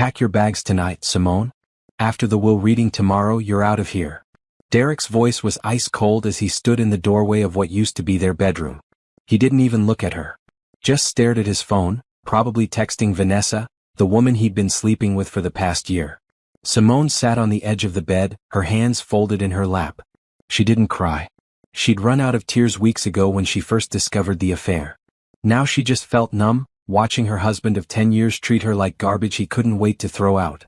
Pack your bags tonight, Simone. After the will reading tomorrow, you're out of here. Derek's voice was ice cold as he stood in the doorway of what used to be their bedroom. He didn't even look at her. Just stared at his phone, probably texting Vanessa, the woman he'd been sleeping with for the past year. Simone sat on the edge of the bed, her hands folded in her lap. She didn't cry. She'd run out of tears weeks ago when she first discovered the affair. Now she just felt numb, watching her husband of 10 years treat her like garbage he couldn't wait to throw out.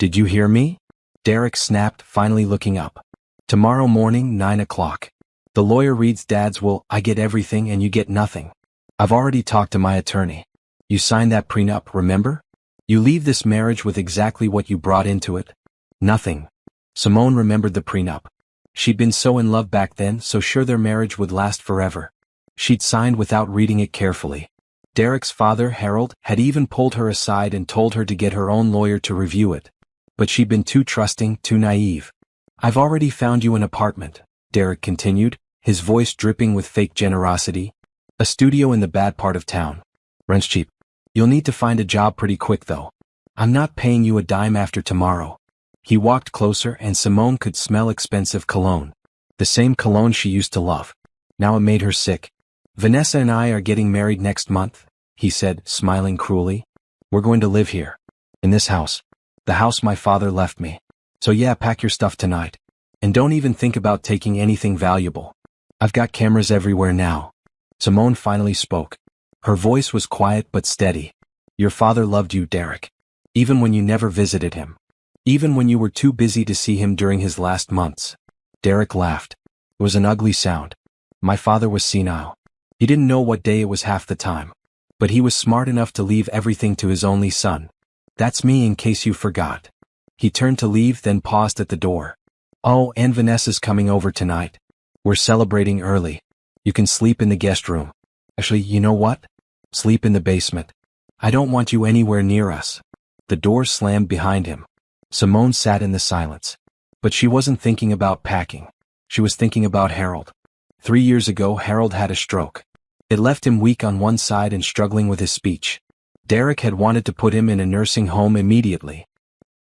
"Did you hear me?" Derek snapped, finally looking up. "Tomorrow morning, 9 o'clock. The lawyer reads Dad's will. I get everything and you get nothing. I've already talked to my attorney. You signed that prenup, remember? You leave this marriage with exactly what you brought into it. Nothing." Simone remembered the prenup. She'd been so in love back then, so sure their marriage would last forever. She'd signed without reading it carefully. Derek's father, Harold, had even pulled her aside and told her to get her own lawyer to review it. But she'd been too trusting, too naive. "I've already found you an apartment," Derek continued, his voice dripping with fake generosity. "A studio in the bad part of town. Rent's cheap. You'll need to find a job pretty quick though. I'm not paying you a dime after tomorrow." He walked closer and Simone could smell expensive cologne. The same cologne she used to love. Now it made her sick. "Vanessa and I are getting married next month," he said, smiling cruelly. "We're going to live here. In this house. The house my father left me. So yeah, pack your stuff tonight. And don't even think about taking anything valuable. I've got cameras everywhere now." Simone finally spoke. Her voice was quiet but steady. "Your father loved you, Derek. Even when you never visited him. Even when you were too busy to see him during his last months." Derek laughed. It was an ugly sound. "My father was senile. He didn't know what day it was half the time. But he was smart enough to leave everything to his only son. That's me, in case you forgot." He turned to leave, then paused at the door. "Oh, and Vanessa's coming over tonight. We're celebrating early. You can sleep in the guest room. Actually, you know what? Sleep in the basement. I don't want you anywhere near us." The door slammed behind him. Simone sat in the silence. But she wasn't thinking about packing. She was thinking about Harold. 3 years ago, Harold had a stroke. It left him weak on one side and struggling with his speech. Derek had wanted to put him in a nursing home immediately.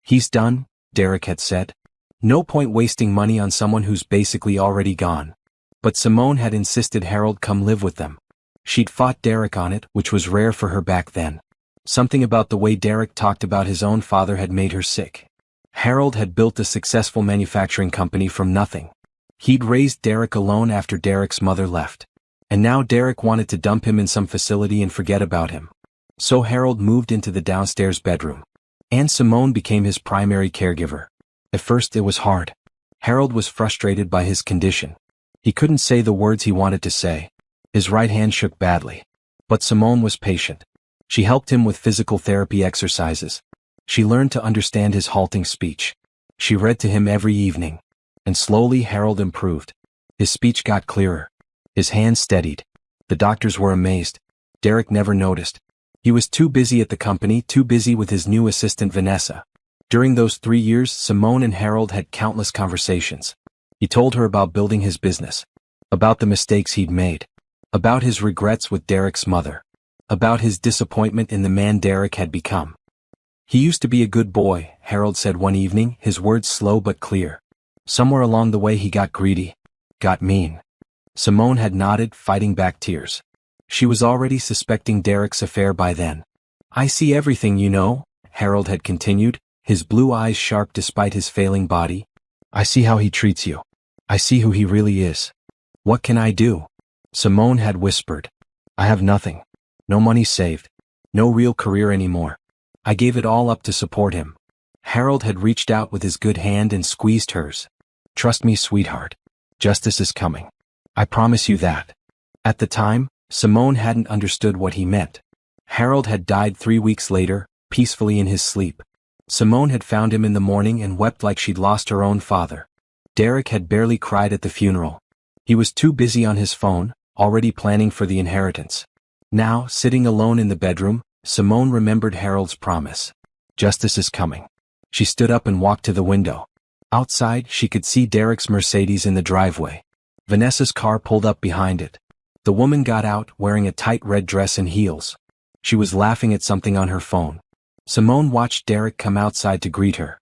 "He's done," Derek had said. "No point wasting money on someone who's basically already gone." But Simone had insisted Harold come live with them. She'd fought Derek on it, which was rare for her back then. Something about the way Derek talked about his own father had made her sick. Harold had built a successful manufacturing company from nothing. He'd raised Derek alone after Derek's mother left. And now Derek wanted to dump him in some facility and forget about him. So Harold moved into the downstairs bedroom. And Simone became his primary caregiver. At first it was hard. Harold was frustrated by his condition. He couldn't say the words he wanted to say. His right hand shook badly. But Simone was patient. She helped him with physical therapy exercises. She learned to understand his halting speech. She read to him every evening. And slowly Harold improved. His speech got clearer. His hands steadied. The doctors were amazed. Derek never noticed. He was too busy at the company, too busy with his new assistant Vanessa. During those 3 years, Simone and Harold had countless conversations. He told her about building his business. About the mistakes he'd made. About his regrets with Derek's mother. About his disappointment in the man Derek had become. "He used to be a good boy," Harold said one evening, his words slow but clear. "Somewhere along the way he got greedy. Got mean." Simone had nodded, fighting back tears. She was already suspecting Derek's affair by then. "I see everything, you know," Harold had continued, his blue eyes sharp despite his failing body. "I see how he treats you. I see who he really is. What can I do?" Simone had whispered. "I have nothing. No money saved. No real career anymore. I gave it all up to support him." Harold had reached out with his good hand and squeezed hers. "Trust me, sweetheart. Justice is coming. I promise you that." At the time, Simone hadn't understood what he meant. Harold had died 3 weeks later, peacefully in his sleep. Simone had found him in the morning and wept like she'd lost her own father. Derek had barely cried at the funeral. He was too busy on his phone, already planning for the inheritance. Now, sitting alone in the bedroom, Simone remembered Harold's promise. Justice is coming. She stood up and walked to the window. Outside, she could see Derek's Mercedes in the driveway. Vanessa's car pulled up behind it. The woman got out, wearing a tight red dress and heels. She was laughing at something on her phone. Simone watched Derek come outside to greet her.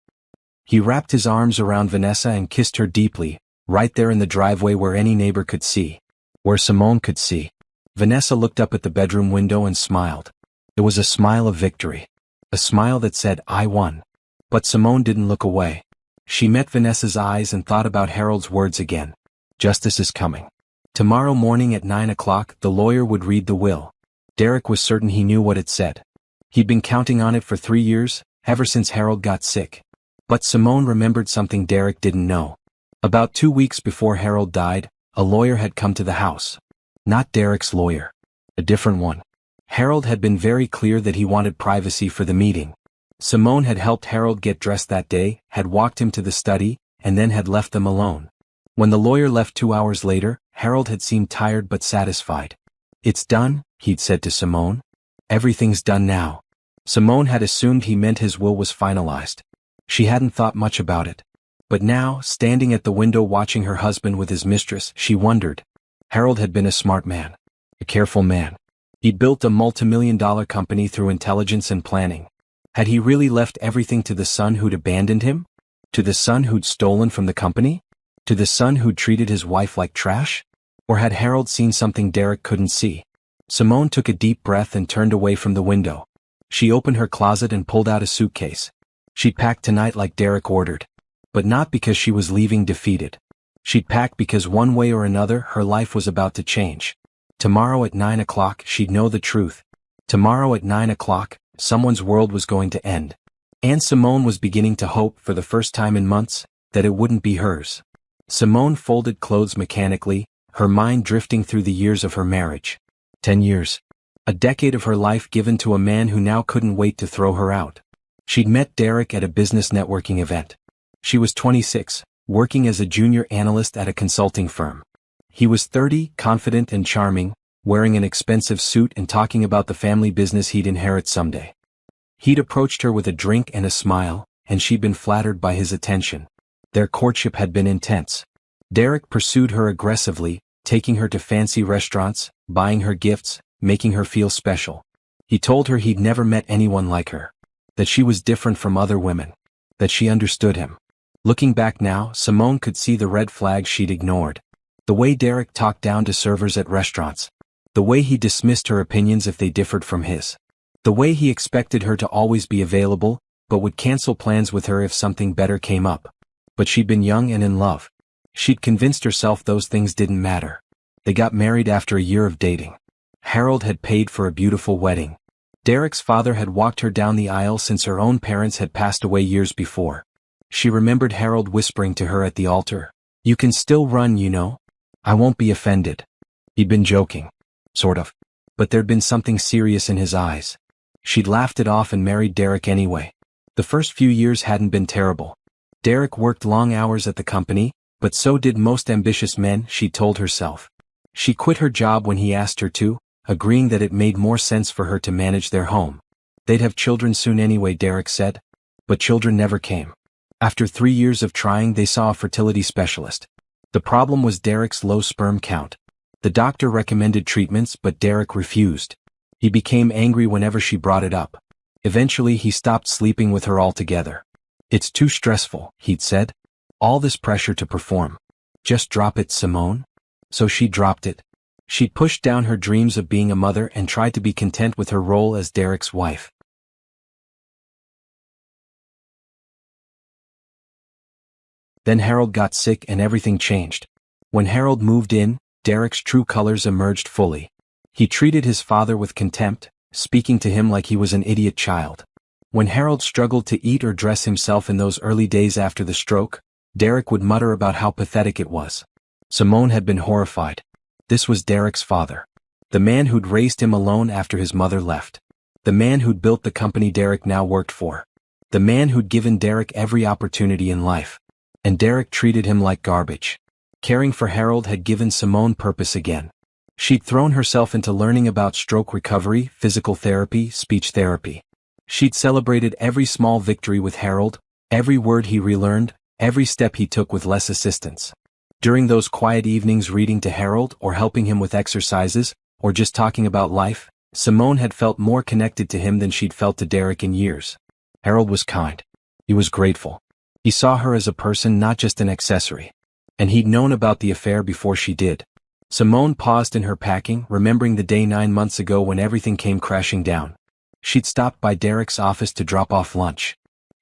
He wrapped his arms around Vanessa and kissed her deeply, right there in the driveway where any neighbor could see. Where Simone could see. Vanessa looked up at the bedroom window and smiled. It was a smile of victory. A smile that said, "I won." But Simone didn't look away. She met Vanessa's eyes and thought about Harold's words again. Justice is coming. Tomorrow morning at 9 o'clock, the lawyer would read the will. Derek was certain he knew what it said. He'd been counting on it for 3 years, ever since Harold got sick. But Simone remembered something Derek didn't know. About 2 weeks before Harold died, a lawyer had come to the house. Not Derek's lawyer. A different one. Harold had been very clear that he wanted privacy for the meeting. Simone had helped Harold get dressed that day, had walked him to the study, and then had left them alone. When the lawyer left 2 hours later, Harold had seemed tired but satisfied. "It's done," he'd said to Simone. "Everything's done now." Simone had assumed he meant his will was finalized. She hadn't thought much about it. But now, standing at the window watching her husband with his mistress, she wondered. Harold had been a smart man. A careful man. He'd built a multimillion-dollar company through intelligence and planning. Had he really left everything to the son who'd abandoned him? To the son who'd stolen from the company? To the son who'd treated his wife like trash? Or had Harold seen something Derek couldn't see? Simone took a deep breath and turned away from the window. She opened her closet and pulled out a suitcase. She'd pack tonight like Derek ordered. But not because she was leaving defeated. She'd pack because one way or another her life was about to change. Tomorrow at 9 o'clock she'd know the truth. Tomorrow at 9 o'clock, someone's world was going to end. And Simone was beginning to hope, for the first time in months, that it wouldn't be hers. Simone folded clothes mechanically, her mind drifting through the years of her marriage. 10 years. A decade of her life given to a man who now couldn't wait to throw her out. She'd met Derek at a business networking event. She was 26, working as a junior analyst at a consulting firm. He was 30, confident and charming, wearing an expensive suit and talking about the family business he'd inherit someday. He'd approached her with a drink and a smile, and she'd been flattered by his attention. Their courtship had been intense. Derek pursued her aggressively, taking her to fancy restaurants, buying her gifts, making her feel special. He told her he'd never met anyone like her. That she was different from other women. That she understood him. Looking back now, Simone could see the red flags she'd ignored. The way Derek talked down to servers at restaurants. The way he dismissed her opinions if they differed from his. The way he expected her to always be available, but would cancel plans with her if something better came up. But she'd been young and in love. She'd convinced herself those things didn't matter. They got married after a year of dating. Harold had paid for a beautiful wedding. Derek's father had walked her down the aisle since her own parents had passed away years before. She remembered Harold whispering to her at the altar, "You can still run, you know. I won't be offended." He'd been joking. Sort of. But there'd been something serious in his eyes. She'd laughed it off and married Derek anyway. The first few years hadn't been terrible. Derek worked long hours at the company, but so did most ambitious men, she told herself. She quit her job when he asked her to, agreeing that it made more sense for her to manage their home. They'd have children soon anyway, Derek said. But children never came. After 3 years of trying, they saw a fertility specialist. The problem was Derek's low sperm count. The doctor recommended treatments, but Derek refused. He became angry whenever she brought it up. Eventually he stopped sleeping with her altogether. "It's too stressful," he'd said. "All this pressure to perform. Just drop it, Simone." So she dropped it. She'd pushed down her dreams of being a mother and tried to be content with her role as Derek's wife. Then Harold got sick and everything changed. When Harold moved in, Derek's true colors emerged fully. He treated his father with contempt, speaking to him like he was an idiot child. When Harold struggled to eat or dress himself in those early days after the stroke, Derek would mutter about how pathetic it was. Simone had been horrified. This was Derek's father. The man who'd raised him alone after his mother left. The man who'd built the company Derek now worked for. The man who'd given Derek every opportunity in life. And Derek treated him like garbage. Caring for Harold had given Simone purpose again. She'd thrown herself into learning about stroke recovery, physical therapy, speech therapy. She'd celebrated every small victory with Harold, every word he relearned, every step he took with less assistance. During those quiet evenings reading to Harold or helping him with exercises, or just talking about life, Simone had felt more connected to him than she'd felt to Derek in years. Harold was kind. He was grateful. He saw her as a person, not just an accessory. And he'd known about the affair before she did. Simone paused in her packing, remembering the day 9 months ago when everything came crashing down. She'd stopped by Derek's office to drop off lunch.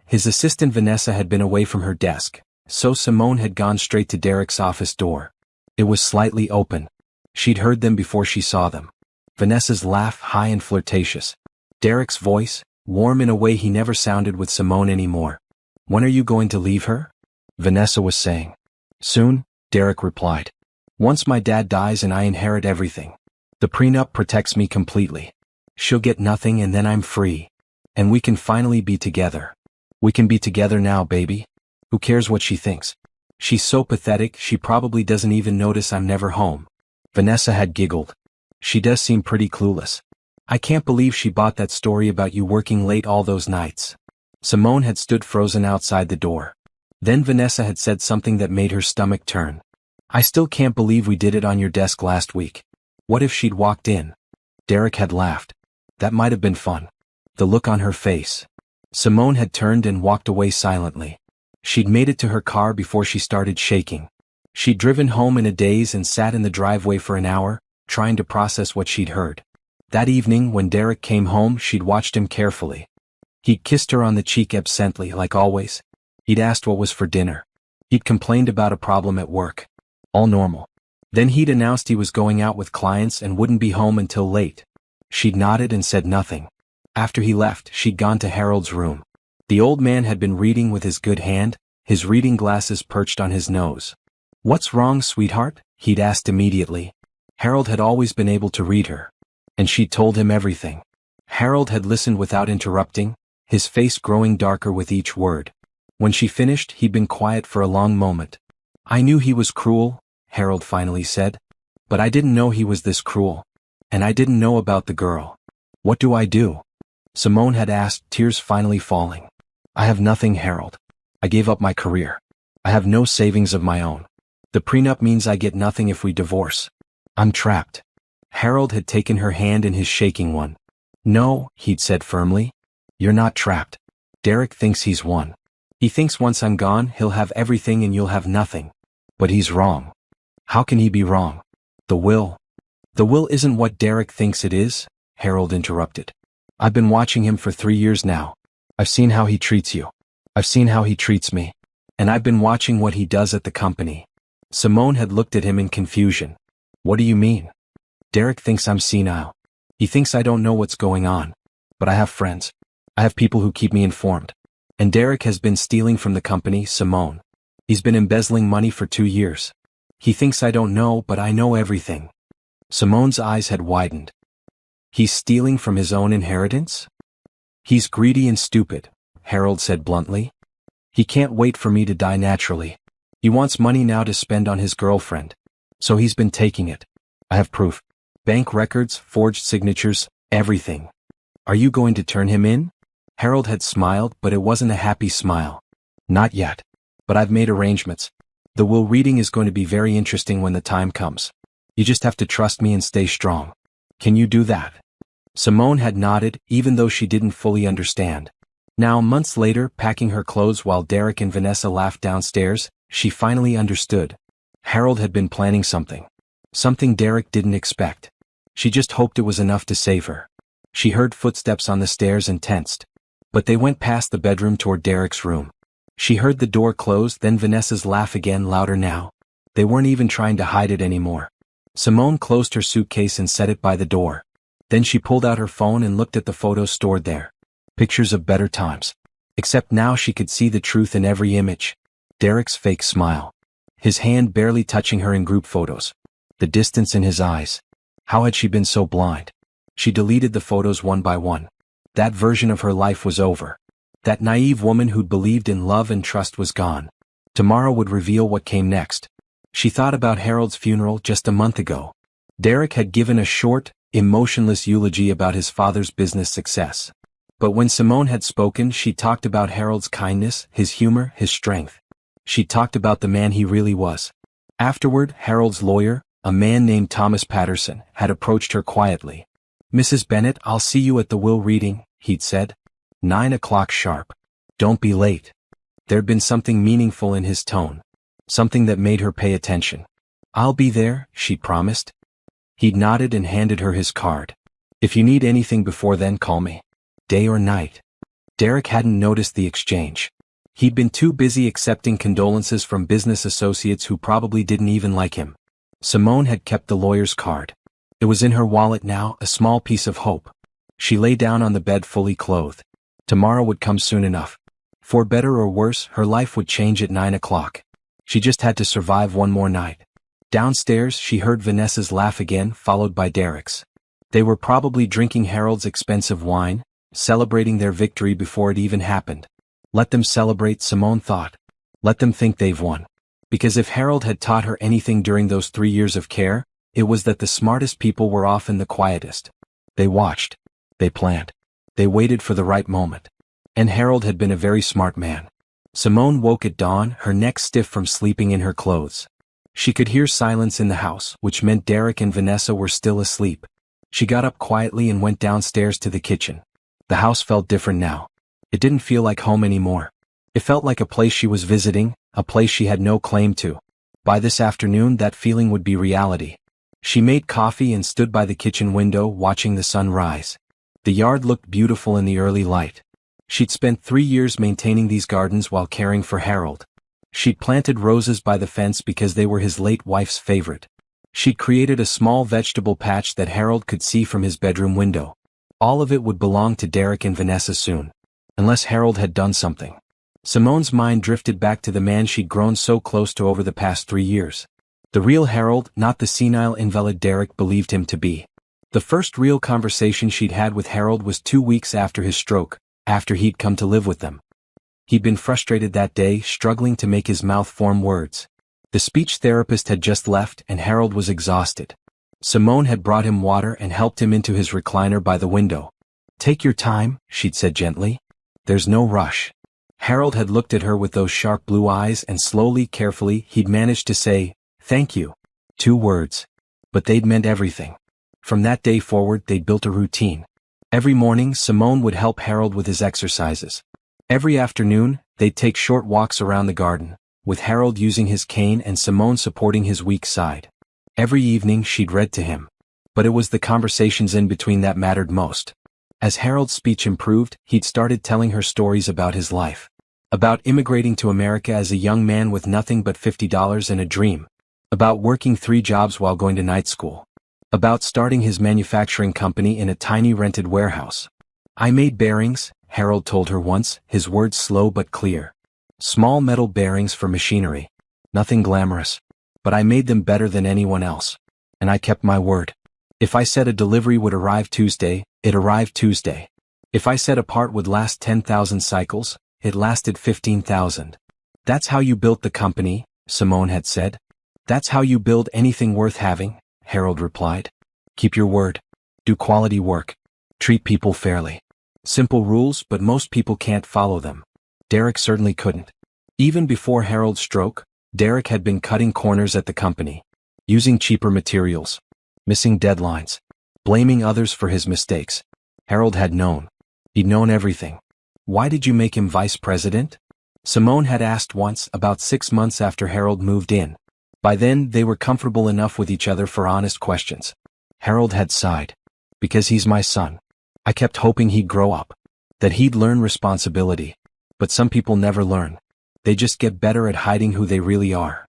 His assistant Vanessa had been away from her desk, so Simone had gone straight to Derek's office door. It was slightly open. She'd heard them before she saw them. Vanessa's laugh, high and flirtatious. Derek's voice, warm in a way he never sounded with Simone anymore. "When are you going to leave her?" Vanessa was saying. "Soon," Derek replied. "Once my dad dies and I inherit everything. The prenup protects me completely. She'll get nothing and then I'm free. And we can finally be together. We can be together now, baby. Who cares what she thinks? She's so pathetic, she probably doesn't even notice I'm never home." Vanessa had giggled. "She does seem pretty clueless. I can't believe she bought that story about you working late all those nights." Simone had stood frozen outside the door. Then Vanessa had said something that made her stomach turn. "I still can't believe we did it on your desk last week. What if she'd walked in?" Derek had laughed. That might have been fun. The look on her face. Simone had turned and walked away silently. She'd made it to her car before she started shaking. She'd driven home in a daze and sat in the driveway for an hour, trying to process what she'd heard. That evening, when Derek came home, she'd watched him carefully. He'd kissed her on the cheek absently, like always. He'd asked what was for dinner. He'd complained about a problem at work. All normal. Then he'd announced he was going out with clients and wouldn't be home until late. She'd nodded and said nothing. After he left, she'd gone to Harold's room. The old man had been reading with his good hand, his reading glasses perched on his nose. "What's wrong, sweetheart?" he'd asked immediately. Harold had always been able to read her. And she'd told him everything. Harold had listened without interrupting, his face growing darker with each word. When she finished, he'd been quiet for a long moment. "I knew he was cruel," Harold finally said. "But I didn't know he was this cruel. And I didn't know about the girl. What do I do?" Simone had asked, tears finally falling. "I have nothing, Harold. I gave up my career. I have no savings of my own. The prenup means I get nothing if we divorce. I'm trapped." Harold had taken her hand in his shaking one. "No," he'd said firmly. "You're not trapped. Derek thinks he's won. He thinks once I'm gone, he'll have everything and you'll have nothing. But he's wrong." "How can he be wrong?" "The will." "The will isn't what Derek thinks it is," Harold interrupted. "I've been watching him for 3 years now. I've seen how he treats you. I've seen how he treats me. And I've been watching what he does at the company." Simone had looked at him in confusion. "What do you mean?" "Derek thinks I'm senile. He thinks I don't know what's going on. But I have friends. I have people who keep me informed. And Derek has been stealing from the company, Simone. He's been embezzling money for 2 years. He thinks I don't know, but I know everything." Simone's eyes had widened. "He's stealing from his own inheritance?" "He's greedy and stupid," Harold said bluntly. "He can't wait for me to die naturally. He wants money now to spend on his girlfriend. So he's been taking it. I have proof. Bank records, forged signatures, everything." "Are you going to turn him in?" Harold had smiled, but it wasn't a happy smile. "Not yet. But I've made arrangements. The will reading is going to be very interesting when the time comes. You just have to trust me and stay strong. Can you do that?" Simone had nodded, even though she didn't fully understand. Now, months later, packing her clothes while Derek and Vanessa laughed downstairs, she finally understood. Harold had been planning something. Something Derek didn't expect. She just hoped it was enough to save her. She heard footsteps on the stairs and tensed. But they went past the bedroom toward Derek's room. She heard the door close, then Vanessa's laugh again, louder now. They weren't even trying to hide it anymore. Simone closed her suitcase and set it by the door. Then she pulled out her phone and looked at the photos stored there. Pictures of better times. Except now she could see the truth in every image. Derek's fake smile. His hand barely touching her in group photos. The distance in his eyes. How had she been so blind? She deleted the photos one by one. That version of her life was over. That naive woman who'd believed in love and trust was gone. Tomorrow would reveal what came next. She thought about Harold's funeral just a month ago. Derek had given a short, emotionless eulogy about his father's business success. But when Simone had spoken, she talked about Harold's kindness, his humor, his strength. She talked about the man he really was. Afterward, Harold's lawyer, a man named Thomas Patterson, had approached her quietly. "Mrs. Bennet, I'll see you at the will reading," he'd said. 9 o'clock sharp. Don't be late. There'd been something meaningful in his tone. Something that made her pay attention. "I'll be there," she promised. He'd nodded and handed her his card. "If you need anything before then, call me. Day or night." Derek hadn't noticed the exchange. He'd been too busy accepting condolences from business associates who probably didn't even like him. Simone had kept the lawyer's card. It was in her wallet now, a small piece of hope. She lay down on the bed fully clothed. Tomorrow would come soon enough. For better or worse, her life would change at 9 o'clock. She just had to survive one more night. Downstairs, she heard Vanessa's laugh again, followed by Derek's. They were probably drinking Harold's expensive wine, celebrating their victory before it even happened. Let them celebrate, Simone thought. Let them think they've won. Because if Harold had taught her anything during those 3 years of care, it was that the smartest people were often the quietest. They watched. They planned. They waited for the right moment. And Harold had been a very smart man. Simone woke at dawn, her neck stiff from sleeping in her clothes. She could hear silence in the house, which meant Derek and Vanessa were still asleep. She got up quietly and went downstairs to the kitchen. The house felt different now. It didn't feel like home anymore. It felt like a place she was visiting, a place she had no claim to. By this afternoon, that feeling would be reality. She made coffee and stood by the kitchen window watching the sun rise. The yard looked beautiful in the early light. She'd spent 3 years maintaining these gardens while caring for Harold. She'd planted roses by the fence because they were his late wife's favorite. She'd created a small vegetable patch that Harold could see from his bedroom window. All of it would belong to Derek and Vanessa soon. Unless Harold had done something. Simone's mind drifted back to the man she'd grown so close to over the past 3 years. The real Harold, not the senile invalid Derek believed him to be. The first real conversation she'd had with Harold was 2 weeks after his stroke, after he'd come to live with them. He'd been frustrated that day, struggling to make his mouth form words. The speech therapist had just left and Harold was exhausted. Simone had brought him water and helped him into his recliner by the window. "Take your time," she'd said gently. "There's no rush." Harold had looked at her with those sharp blue eyes and slowly, carefully, he'd managed to say, "Thank you." 2 words. But they'd meant everything. From that day forward, they'd built a routine. Every morning, Simone would help Harold with his exercises. Every afternoon, they'd take short walks around the garden, with Harold using his cane and Simone supporting his weak side. Every evening, she'd read to him. But it was the conversations in between that mattered most. As Harold's speech improved, he'd started telling her stories about his life. About immigrating to America as a young man with nothing but $50 and a dream. About working 3 jobs while going to night school. About starting his manufacturing company in a tiny rented warehouse. "I made bearings," Harold told her once, his words slow but clear. "Small metal bearings for machinery. Nothing glamorous. But I made them better than anyone else. And I kept my word. If I said a delivery would arrive Tuesday, it arrived Tuesday. If I said a part would last 10,000 cycles, it lasted 15,000. That's how you built the company," Simone had said. "That's how you build anything worth having," Harold replied. "Keep your word. Do quality work. Treat people fairly. Simple rules, but most people can't follow them." Derek certainly couldn't. Even before Harold's stroke, Derek had been cutting corners at the company. Using cheaper materials. Missing deadlines. Blaming others for his mistakes. Harold had known. He'd known everything. "Why did you make him vice president?" Simone had asked once, about 6 months after Harold moved in. By then, they were comfortable enough with each other for honest questions. Harold had sighed. "Because he's my son. I kept hoping he'd grow up. That he'd learn responsibility. But some people never learn. They just get better at hiding who they really are.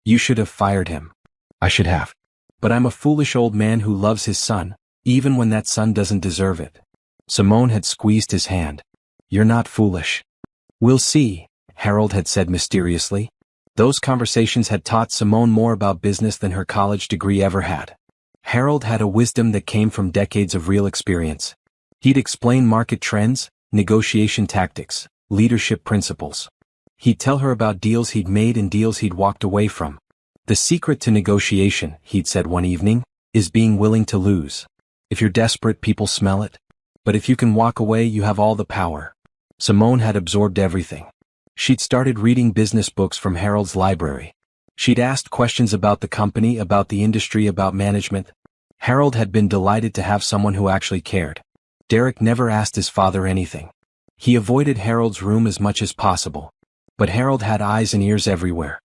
You should have fired him." "I should have. But I'm a foolish old man who loves his son, even when that son doesn't deserve it." Simone had squeezed his hand. "You're not foolish." "We'll see," Harold had said mysteriously. Those conversations had taught Simone more about business than her college degree ever had. Harold had a wisdom that came from decades of real experience. He'd explain market trends, negotiation tactics, leadership principles. He'd tell her about deals he'd made and deals he'd walked away from. "The secret to negotiation," he'd said one evening, "is being willing to lose. If you're desperate, people smell it. But if you can walk away, you have all the power." Simone had absorbed everything. She'd started reading business books from Harold's library. She'd asked questions about the company, about the industry, about management. Harold had been delighted to have someone who actually cared. Derek never asked his father anything. He avoided Harold's room as much as possible. But Harold had eyes and ears everywhere.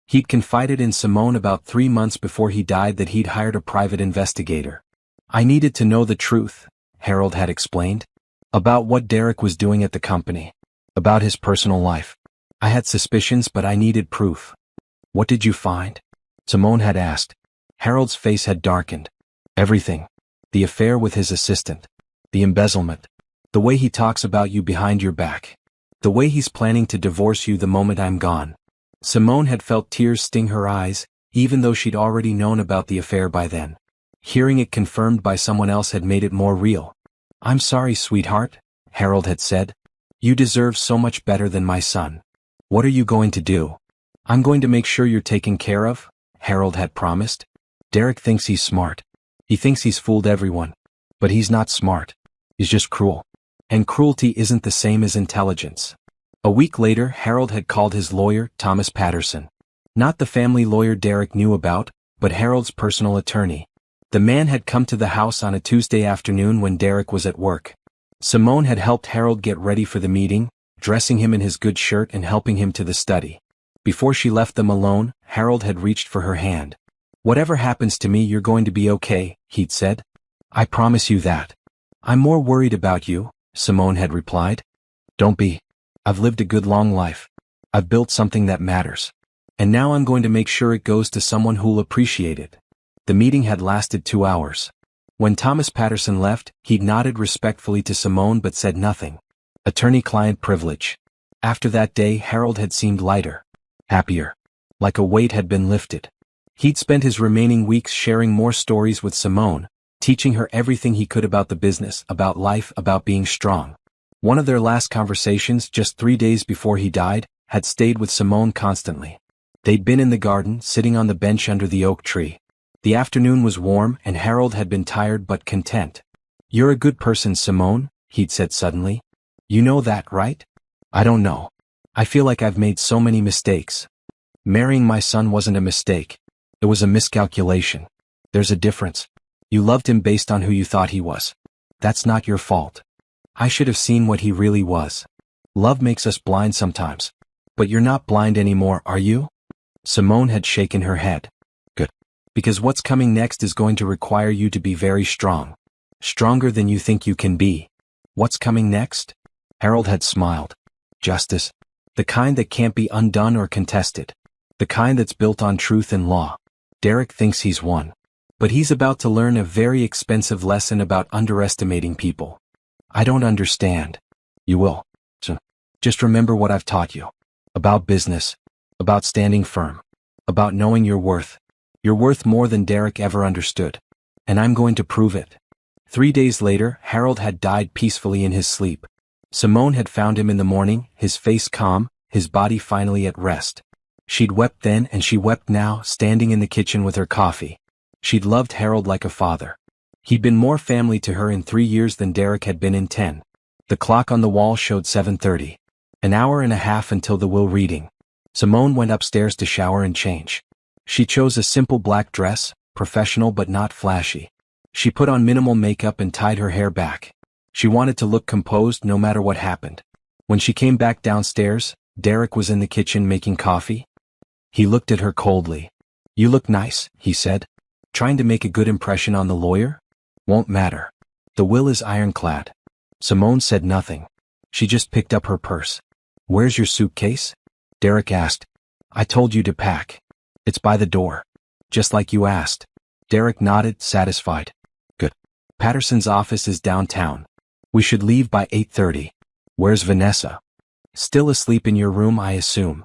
He'd confided in Simone about 3 months before he died that he'd hired a private investigator. I needed to know the truth, Harold had explained. About what Derek was doing at the company. About his personal life. I had suspicions, but I needed proof. What did you find? Simone had asked. Harold's face had darkened. Everything. The affair with his assistant. The embezzlement. The way he talks about you behind your back. The way he's planning to divorce you the moment I'm gone. Simone had felt tears sting her eyes, even though she'd already known about the affair by then. Hearing it confirmed by someone else had made it more real. I'm sorry, sweetheart, Harold had said. You deserve so much better than my son. What are you going to do? I'm going to make sure you're taken care of, Harold had promised. Derek thinks he's smart. He thinks he's fooled everyone. But he's not smart. He's just cruel. And cruelty isn't the same as intelligence. A week later, Harold had called his lawyer, Thomas Patterson. Not the family lawyer Derek knew about, but Harold's personal attorney. The man had come to the house on a Tuesday afternoon when Derek was at work. Simone had helped Harold get ready for the meeting, dressing him in his good shirt and helping him to the study. Before she left them alone, Harold had reached for her hand. Whatever happens to me, you're going to be okay, he'd said. I promise you that. I'm more worried about you, Simone had replied. Don't be. I've lived a good long life. I've built something that matters. And now I'm going to make sure it goes to someone who'll appreciate it. The meeting had lasted 2 hours. When Thomas Patterson left, he nodded respectfully to Simone but said nothing. Attorney-client privilege. After that day, Harold had seemed lighter. Happier. Like a weight had been lifted. He'd spent his remaining weeks sharing more stories with Simone, teaching her everything he could about the business, about life, about being strong. One of their last conversations, just 3 days before he died, had stayed with Simone constantly. They'd been in the garden, sitting on the bench under the oak tree. The afternoon was warm, and Harold had been tired but content. You're a good person, Simone, he'd said suddenly. You know that, right? I don't know. I feel like I've made so many mistakes. Marrying my son wasn't a mistake. It was a miscalculation. There's a difference. You loved him based on who you thought he was. That's not your fault. I should have seen what he really was. Love makes us blind sometimes. But you're not blind anymore, are you? Simone had shaken her head. Good. Because what's coming next is going to require you to be very strong. Stronger than you think you can be. What's coming next? Harold had smiled. Justice. The kind that can't be undone or contested. The kind that's built on truth and law. Derek thinks he's won. But he's about to learn a very expensive lesson about underestimating people. I don't understand. You will. So, just remember what I've taught you. About business. About standing firm. About knowing your worth. You're worth more than Derek ever understood. And I'm going to prove it. 3 days later, Harold had died peacefully in his sleep. Simone had found him in the morning, his face calm, his body finally at rest. She'd wept then and she wept now, standing in the kitchen with her coffee. She'd loved Harold like a father. He'd been more family to her in 3 years than Derek had been in 10. The clock on the wall showed 7:30. An hour and a half until the will reading. Simone went upstairs to shower and change. She chose a simple black dress, professional but not flashy. She put on minimal makeup and tied her hair back. She wanted to look composed no matter what happened. When she came back downstairs, Derek was in the kitchen making coffee. He looked at her coldly. You look nice, he said. Trying to make a good impression on the lawyer? Won't matter. The will is ironclad. Simone said nothing. She just picked up her purse. Where's your suitcase? Derek asked. I told you to pack. It's by the door. Just like you asked. Derek nodded, satisfied. Good. Patterson's office is downtown. We should leave by 8:30. Where's Vanessa? Still asleep in your room, I assume.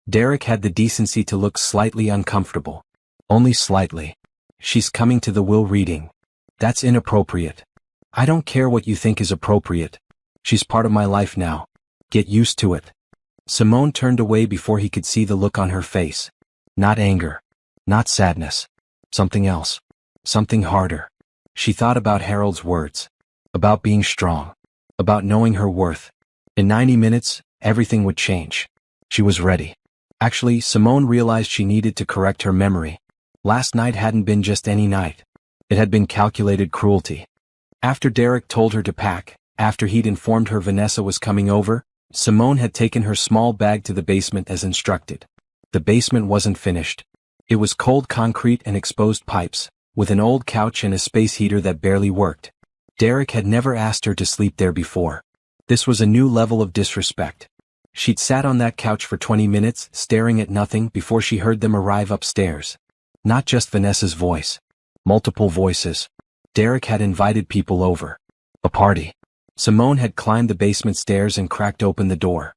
Derek had the decency to look slightly uncomfortable. Only slightly. She's coming to the will reading. That's inappropriate. I don't care what you think is appropriate. She's part of my life now. Get used to it. Simone turned away before he could see the look on her face. Not anger. Not sadness. Something else. Something harder. She thought about Harold's words. About being strong. About knowing her worth. In 90 minutes, everything would change. She was ready. Actually, Simone realized she needed to correct her memory. Last night hadn't been just any night. It had been calculated cruelty. After Derek told her to pack, after he'd informed her Vanessa was coming over, Simone had taken her small bag to the basement as instructed. The basement wasn't finished. It was cold concrete and exposed pipes, with an old couch and a space heater that barely worked. Derek had never asked her to sleep there before. This was a new level of disrespect. She'd sat on that couch for 20 minutes, staring at nothing before she heard them arrive upstairs. Not just Vanessa's voice. Multiple voices. Derek had invited people over. A party. Simone had climbed the basement stairs and cracked open the door.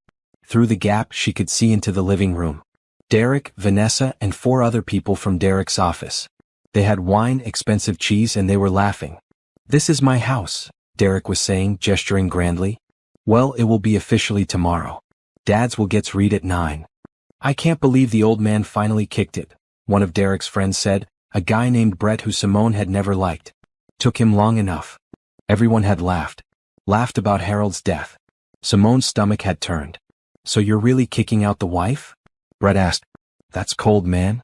Through the gap she could see into the living room. Derek, Vanessa, and 4 other people from Derek's office. They had wine, expensive cheese, and they were laughing. "This is my house," Derek was saying, gesturing grandly. "Well, it will be officially tomorrow. Dad's will get read at 9. "I can't believe the old man finally kicked it," one of Derek's friends said, a guy named Brett who Simone had never liked. "Took him long enough." Everyone had laughed. Laughed about Harold's death. Simone's stomach had turned. "So you're really kicking out the wife?" Brett asked. "That's cold, man.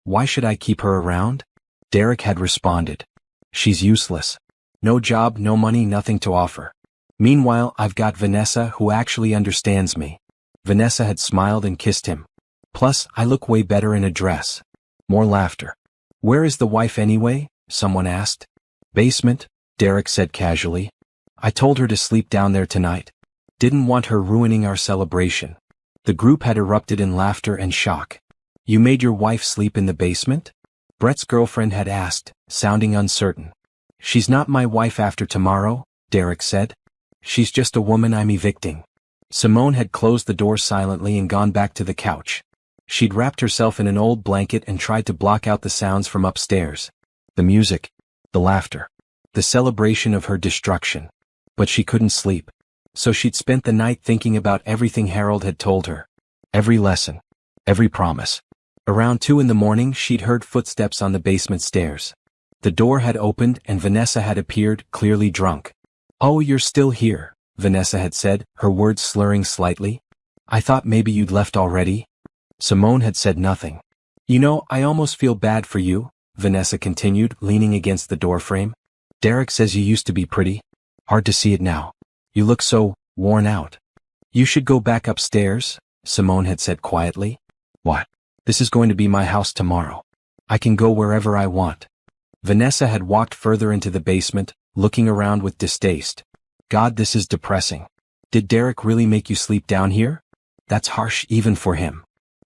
Why should I keep her around?" Derek had responded. "She's useless. No job, no money, nothing to offer. Meanwhile, I've got Vanessa who actually understands me." Vanessa had smiled and kissed him. "Plus, I look way better in a dress." More laughter. "Where is the wife anyway?" someone asked. "Basement," Derek said casually. "I told her to sleep down there tonight. Didn't want her ruining our celebration." The group had erupted in laughter and shock. "You made your wife sleep in the basement?" Brett's girlfriend had asked, sounding uncertain. "She's not my wife after tomorrow," Derek said. "She's just a woman I'm evicting." Simone had closed the door silently and gone back to the couch. She'd wrapped herself in an old blanket and tried to block out the sounds from upstairs. The music. The laughter. The celebration of her destruction. But she couldn't sleep. So she'd spent the night thinking about everything Harold had told her. Every lesson. Every promise. Around 2 in the morning she'd heard footsteps on the basement stairs. The door had opened and Vanessa had appeared, clearly drunk. "Oh, you're still here," Vanessa had said, her words slurring slightly. "I thought maybe you'd left already." Simone had said nothing. "You know, I almost feel bad for you," Vanessa continued, leaning against the doorframe. "Derek says you used to be pretty. Hard to see it now. You look so worn out." "You should go back upstairs," Simone had said quietly. "What? This is going to be my house tomorrow. I can go wherever I want." Vanessa had walked further into the basement, looking around with distaste. "God, this is depressing. Did Derek really make you sleep down here? That's harsh even for him.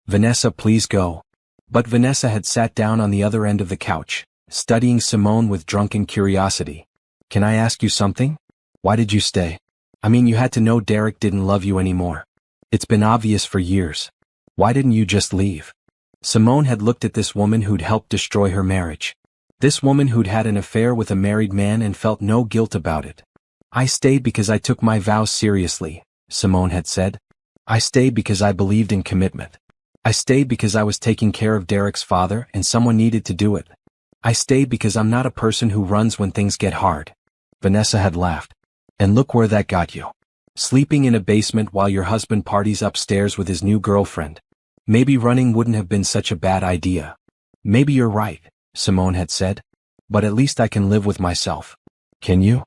Vanessa, please go." But Vanessa had sat down on the other end of the couch, studying Simone with drunken curiosity. "Can I ask you something? Why did you stay? I mean, you had to know Derek didn't love you anymore. It's been obvious for years. Why didn't you just leave?" Simone had looked at this woman who'd helped destroy her marriage. This woman who'd had an affair with a married man and felt no guilt about it. "I stayed because I took my vows seriously," Simone had said. "I stayed because I believed in commitment. I stayed because I was taking care of Derek's father and someone needed to do it. I stayed because I'm not a person who runs when things get hard." Vanessa had laughed. "And look where that got you. Sleeping in a basement while your husband parties upstairs with his new girlfriend. Maybe running wouldn't have been such a bad idea." "Maybe you're right," Simone had said. "But at least I can live with myself." "Can you?"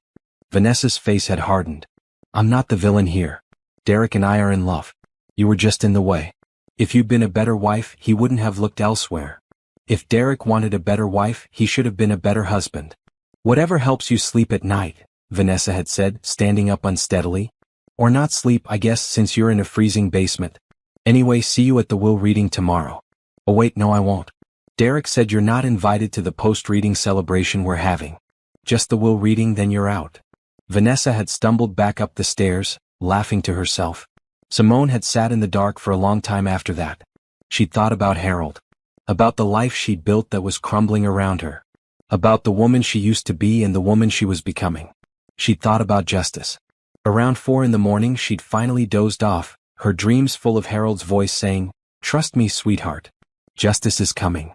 Vanessa's face had hardened. "I'm not the villain here. Derek and I are in love. You were just in the way. If you'd been a better wife, he wouldn't have looked elsewhere. If Derek wanted a better wife, he should have been a better husband." "Whatever helps you sleep at night," Vanessa had said, standing up unsteadily. "Or not sleep, I guess, since you're in a freezing basement. Anyway, see you at the will reading tomorrow." "Oh wait, no I won't. Derek said you're not invited to the post-reading celebration we're having. Just the will reading, then you're out." Vanessa had stumbled back up the stairs, laughing to herself. Simone had sat in the dark for a long time after that. She'd thought about Harold. About the life she'd built that was crumbling around her. About the woman she used to be and the woman she was becoming. She'd thought about justice. Around 4 in the morning she'd finally dozed off, her dreams full of Harold's voice saying, "Trust me, sweetheart. Justice is coming."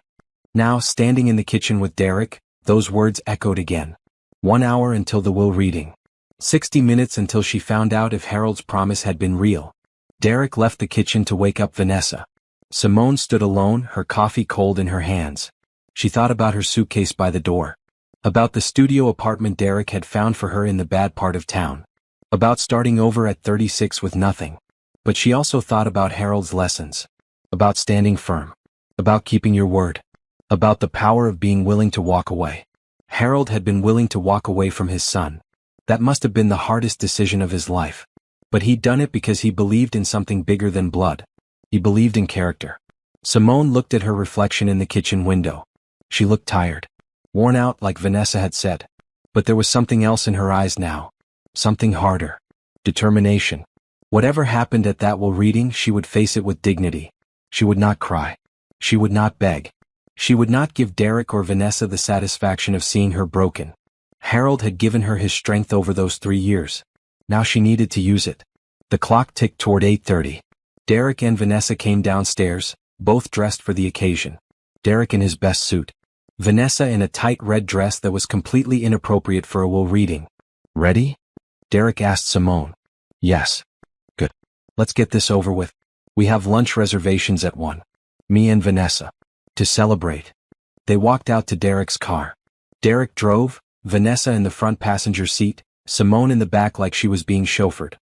Now, standing in the kitchen with Derek, those words echoed again. 1 hour until the will reading. 60 minutes until she found out if Harold's promise had been real. Derek left the kitchen to wake up Vanessa. Simone stood alone, her coffee cold in her hands. She thought about her suitcase by the door. About the studio apartment Derek had found for her in the bad part of town. About starting over at 36 with nothing. But she also thought about Harold's lessons. About standing firm. About keeping your word. About the power of being willing to walk away. Harold had been willing to walk away from his son. That must have been the hardest decision of his life. But he'd done it because he believed in something bigger than blood. He believed in character. Simone looked at her reflection in the kitchen window. She looked tired. Worn out like Vanessa had said. But there was something else in her eyes now. Something harder. Determination. Whatever happened at that will reading, she would face it with dignity. She would not cry. She would not beg. She would not give Derek or Vanessa the satisfaction of seeing her broken. Harold had given her his strength over those 3 years. Now she needed to use it. The clock ticked toward 8:30. Derek and Vanessa came downstairs, both dressed for the occasion. Derek in his best suit. Vanessa in a tight red dress that was completely inappropriate for a will reading. Ready? Derek asked Simone. Yes. Good. Let's get this over with. We have lunch reservations at 1. Me and Vanessa. To celebrate. They walked out to Derek's car. Derek drove, Vanessa in the front passenger seat, Simone in the back like she was being chauffeured.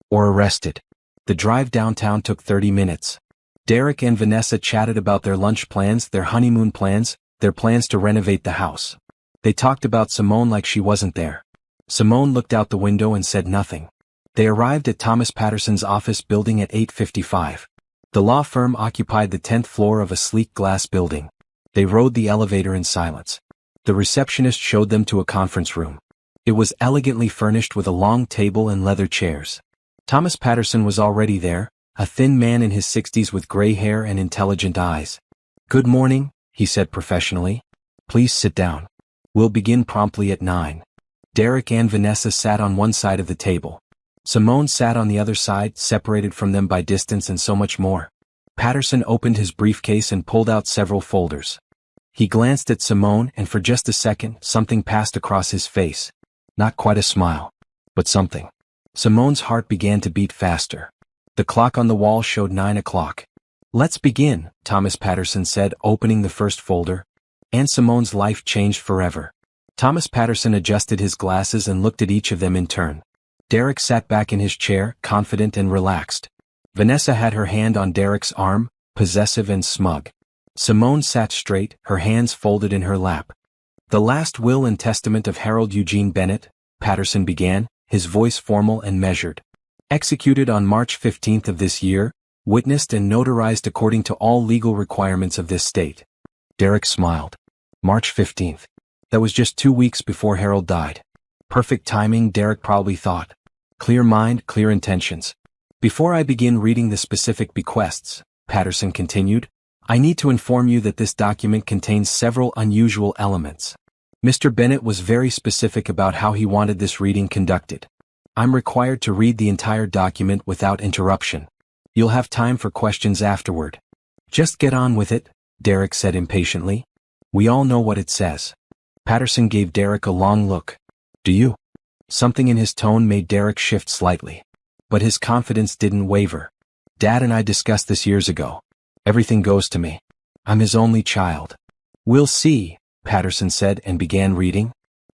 Or arrested. The drive downtown took 30 minutes. Derek and Vanessa chatted about their lunch plans, their honeymoon plans, their plans to renovate the house. They talked about Simone like she wasn't there. Simone looked out the window and said nothing. They arrived at Thomas Patterson's office building at 8:55. The law firm occupied the 10th floor of a sleek glass building. They rode the elevator in silence. The receptionist showed them to a conference room. It was elegantly furnished with a long table and leather chairs. Thomas Patterson was already there, a thin man in his 60s with gray hair and intelligent eyes. Good morning, he said professionally. Please sit down. We'll begin promptly at 9. Derek and Vanessa sat on one side of the table. Simone sat on the other side, separated from them by distance and so much more. Patterson opened his briefcase and pulled out several folders. He glanced at Simone and for just a second, something passed across his face. Not quite a smile, but something. Simone's heart began to beat faster. The clock on the wall showed 9 o'clock. Let's begin, Thomas Patterson said, opening the first folder. And Simone's life changed forever. Thomas Patterson adjusted his glasses and looked at each of them in turn. Derek sat back in his chair, confident and relaxed. Vanessa had her hand on Derek's arm, possessive and smug. Simone sat straight, her hands folded in her lap. The last will and testament of Harold Eugene Bennett, Patterson began, his voice formal and measured. Executed on March 15th of this year, witnessed and notarized according to all legal requirements of this state. Derek smiled. March 15th. That was just 2 weeks before Harold died. Perfect timing, Derek probably thought. Clear mind, clear intentions. Before I begin reading the specific bequests, Patterson continued, I need to inform you that this document contains several unusual elements. Mr. Bennett was very specific about how he wanted this reading conducted. I'm required to read the entire document without interruption. You'll have time for questions afterward. Just get on with it, Derek said impatiently. We all know what it says. Patterson gave Derek a long look. Do you? Something in his tone made Derek shift slightly. But his confidence didn't waver. Dad and I discussed this years ago. Everything goes to me. I'm his only child. We'll see, Patterson said and began reading.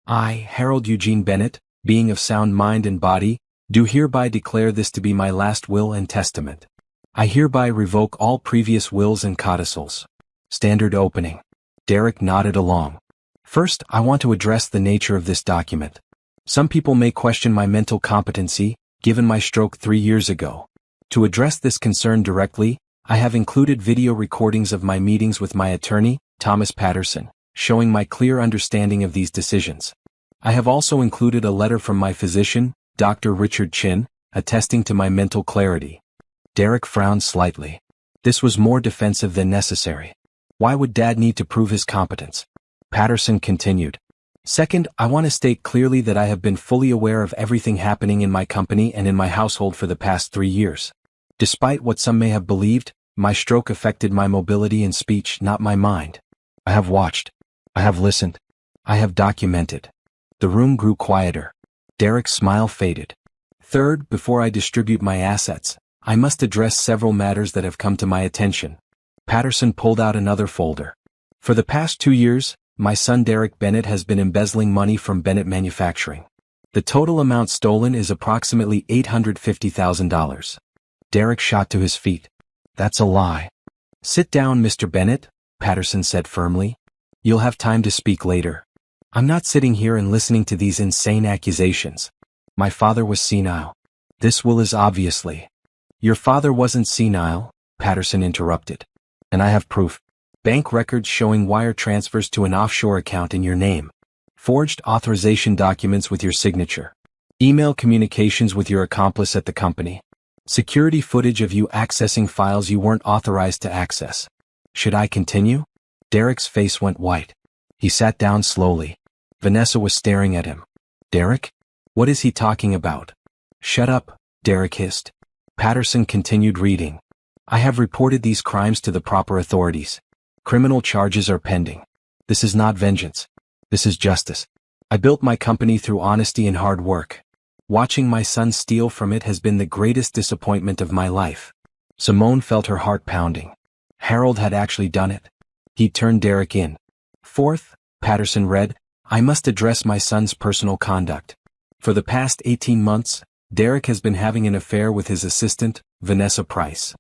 I, Harold Eugene Bennett, being of sound mind and body, do hereby declare this to be my last will and testament. I hereby revoke all previous wills and codicils. Standard opening. Derek nodded along. First, I want to address the nature of this document. Some people may question my mental competency, given my stroke 3 years ago. To address this concern directly, I have included video recordings of my meetings with my attorney, Thomas Patterson, showing my clear understanding of these decisions. I have also included a letter from my physician, Dr. Richard Chin, attesting to my mental clarity. Derek frowned slightly. This was more defensive than necessary. Why would Dad need to prove his competence? Patterson continued. Second, I want to state clearly that I have been fully aware of everything happening in my company and in my household for the past 3 years. Despite what some may have believed, my stroke affected my mobility and speech, not my mind. I have watched. I have listened. I have documented. The room grew quieter. Derek's smile faded. Third, before I distribute my assets, I must address several matters that have come to my attention. Patterson pulled out another folder. For the past 2 years, My son Derek Bennett has been embezzling money from Bennett Manufacturing. The total amount stolen is approximately $850,000. Derek shot to his feet. That's a lie. Sit down, Mr. Bennett, Patterson said firmly. You'll have time to speak later. I'm not sitting here and listening to these insane accusations. My father was senile. This will is obviously. Your father wasn't senile, Patterson interrupted. And I have proof. Bank records showing wire transfers to an offshore account in your name. Forged authorization documents with your signature. Email communications with your accomplice at the company. Security footage of you accessing files you weren't authorized to access. Should I continue? Derek's face went white. He sat down slowly. Vanessa was staring at him. Derek? What is he talking about? Shut up, Derek hissed. Patterson continued reading. I have reported these crimes to the proper authorities. Criminal charges are pending. This is not vengeance. This is justice. I built my company through honesty and hard work. Watching my son steal from it has been the greatest disappointment of my life. Simone felt her heart pounding. Harold had actually done it. He'd turned Derek in. Fourth, Patterson read, I must address my son's personal conduct. For the past 18 months, Derek has been having an affair with his assistant, Vanessa Price.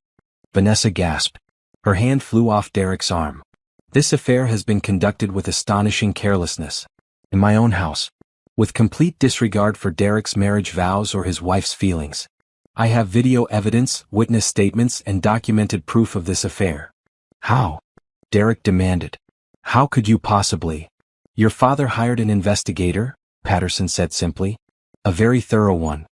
Vanessa gasped. Her hand flew off Derek's arm. This affair has been conducted with astonishing carelessness. In my own house. With complete disregard for Derek's marriage vows or his wife's feelings. I have video evidence, witness statements, and documented proof of this affair. How? Derek demanded. How could you possibly? Your father hired an investigator, Patterson said simply. A very thorough one.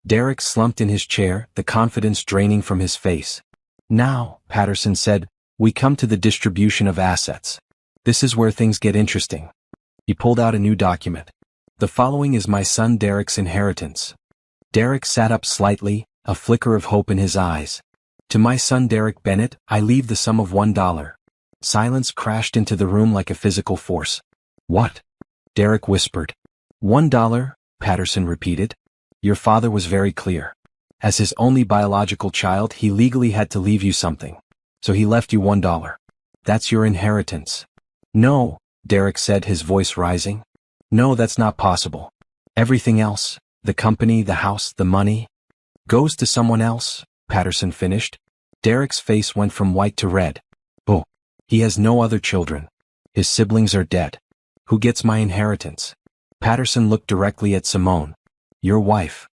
Derek slumped in his chair, the confidence draining from his face. Now, Patterson said, we come to the distribution of assets. This is where things get interesting. He pulled out a new document. The following is my son Derek's inheritance. Derek sat up slightly, a flicker of hope in his eyes. To my son Derek Bennett, I leave the sum of $1. Silence crashed into the room like a physical force. What? Derek whispered. $1, Patterson repeated. Your father was very clear. As his only biological child, he legally had to leave you something. So he left you $1. That's your inheritance. No, Derek said, his voice rising. No, that's not possible. Everything else, the company, the house, the money, goes to someone else, Patterson finished. Derek's face went from white to red. Oh, he has no other children. His siblings are dead. Who gets my inheritance? Patterson looked directly at Simone. Your wife.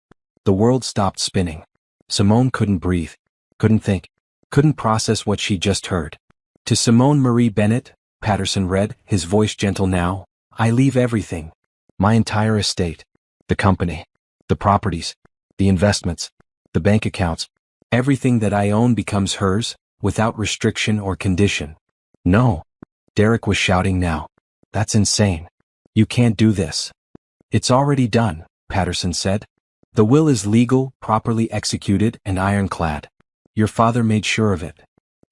The world stopped spinning. Simone couldn't breathe, couldn't think, couldn't process what she just heard. To Simone Marie Bennett, Patterson read, his voice gentle now, I leave everything. My entire estate. The company. The properties. The investments. The bank accounts. Everything that I own becomes hers, without restriction or condition. No. Derek was shouting now. That's insane. You can't do this. It's already done, Patterson said. The will is legal, properly executed, and ironclad. Your father made sure of it.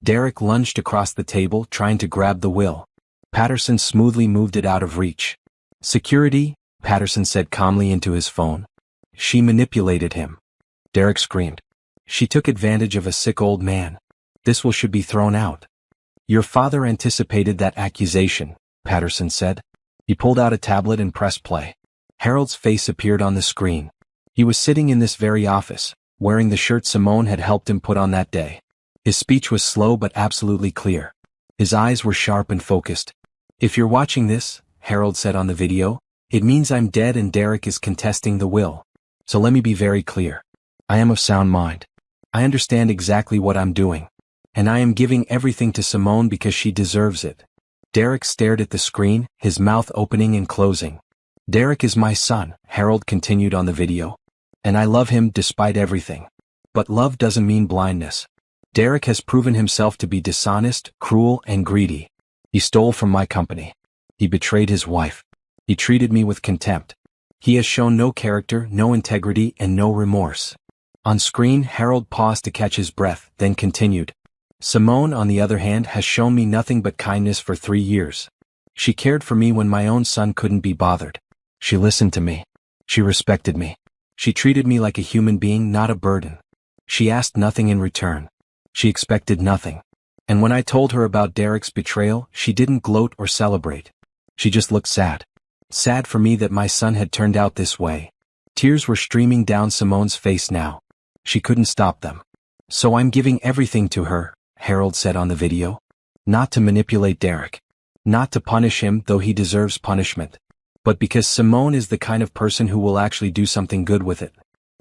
Derek lunged across the table, trying to grab the will. Patterson smoothly moved it out of reach. Security, Patterson said calmly into his phone. She manipulated him. Derek screamed. She took advantage of a sick old man. This will should be thrown out. Your father anticipated that accusation, Patterson said. He pulled out a tablet and pressed play. Harold's face appeared on the screen. He was sitting in this very office, wearing the shirt Simone had helped him put on that day. His speech was slow but absolutely clear. His eyes were sharp and focused. If you're watching this, Harold said on the video, it means I'm dead and Derek is contesting the will. So let me be very clear. I am of sound mind. I understand exactly what I'm doing. And I am giving everything to Simone because she deserves it. Derek stared at the screen, his mouth opening and closing. Derek is my son, Harold continued on the video. And I love him despite everything. But love doesn't mean blindness. Derek has proven himself to be dishonest, cruel, and greedy. He stole from my company. He betrayed his wife. He treated me with contempt. He has shown no character, no integrity, and no remorse. On screen, Harold paused to catch his breath, then continued. Simone, on the other hand, has shown me nothing but kindness for 3 years. She cared for me when my own son couldn't be bothered. She listened to me. She respected me. She treated me like a human being, not a burden. She asked nothing in return. She expected nothing. And when I told her about Derek's betrayal, she didn't gloat or celebrate. She just looked sad. Sad for me that my son had turned out this way. Tears were streaming down Simone's face now. She couldn't stop them. So I'm giving everything to her, Harold said on the video. Not to manipulate Derek. Not to punish him, though he deserves punishment. But because Simone is the kind of person who will actually do something good with it.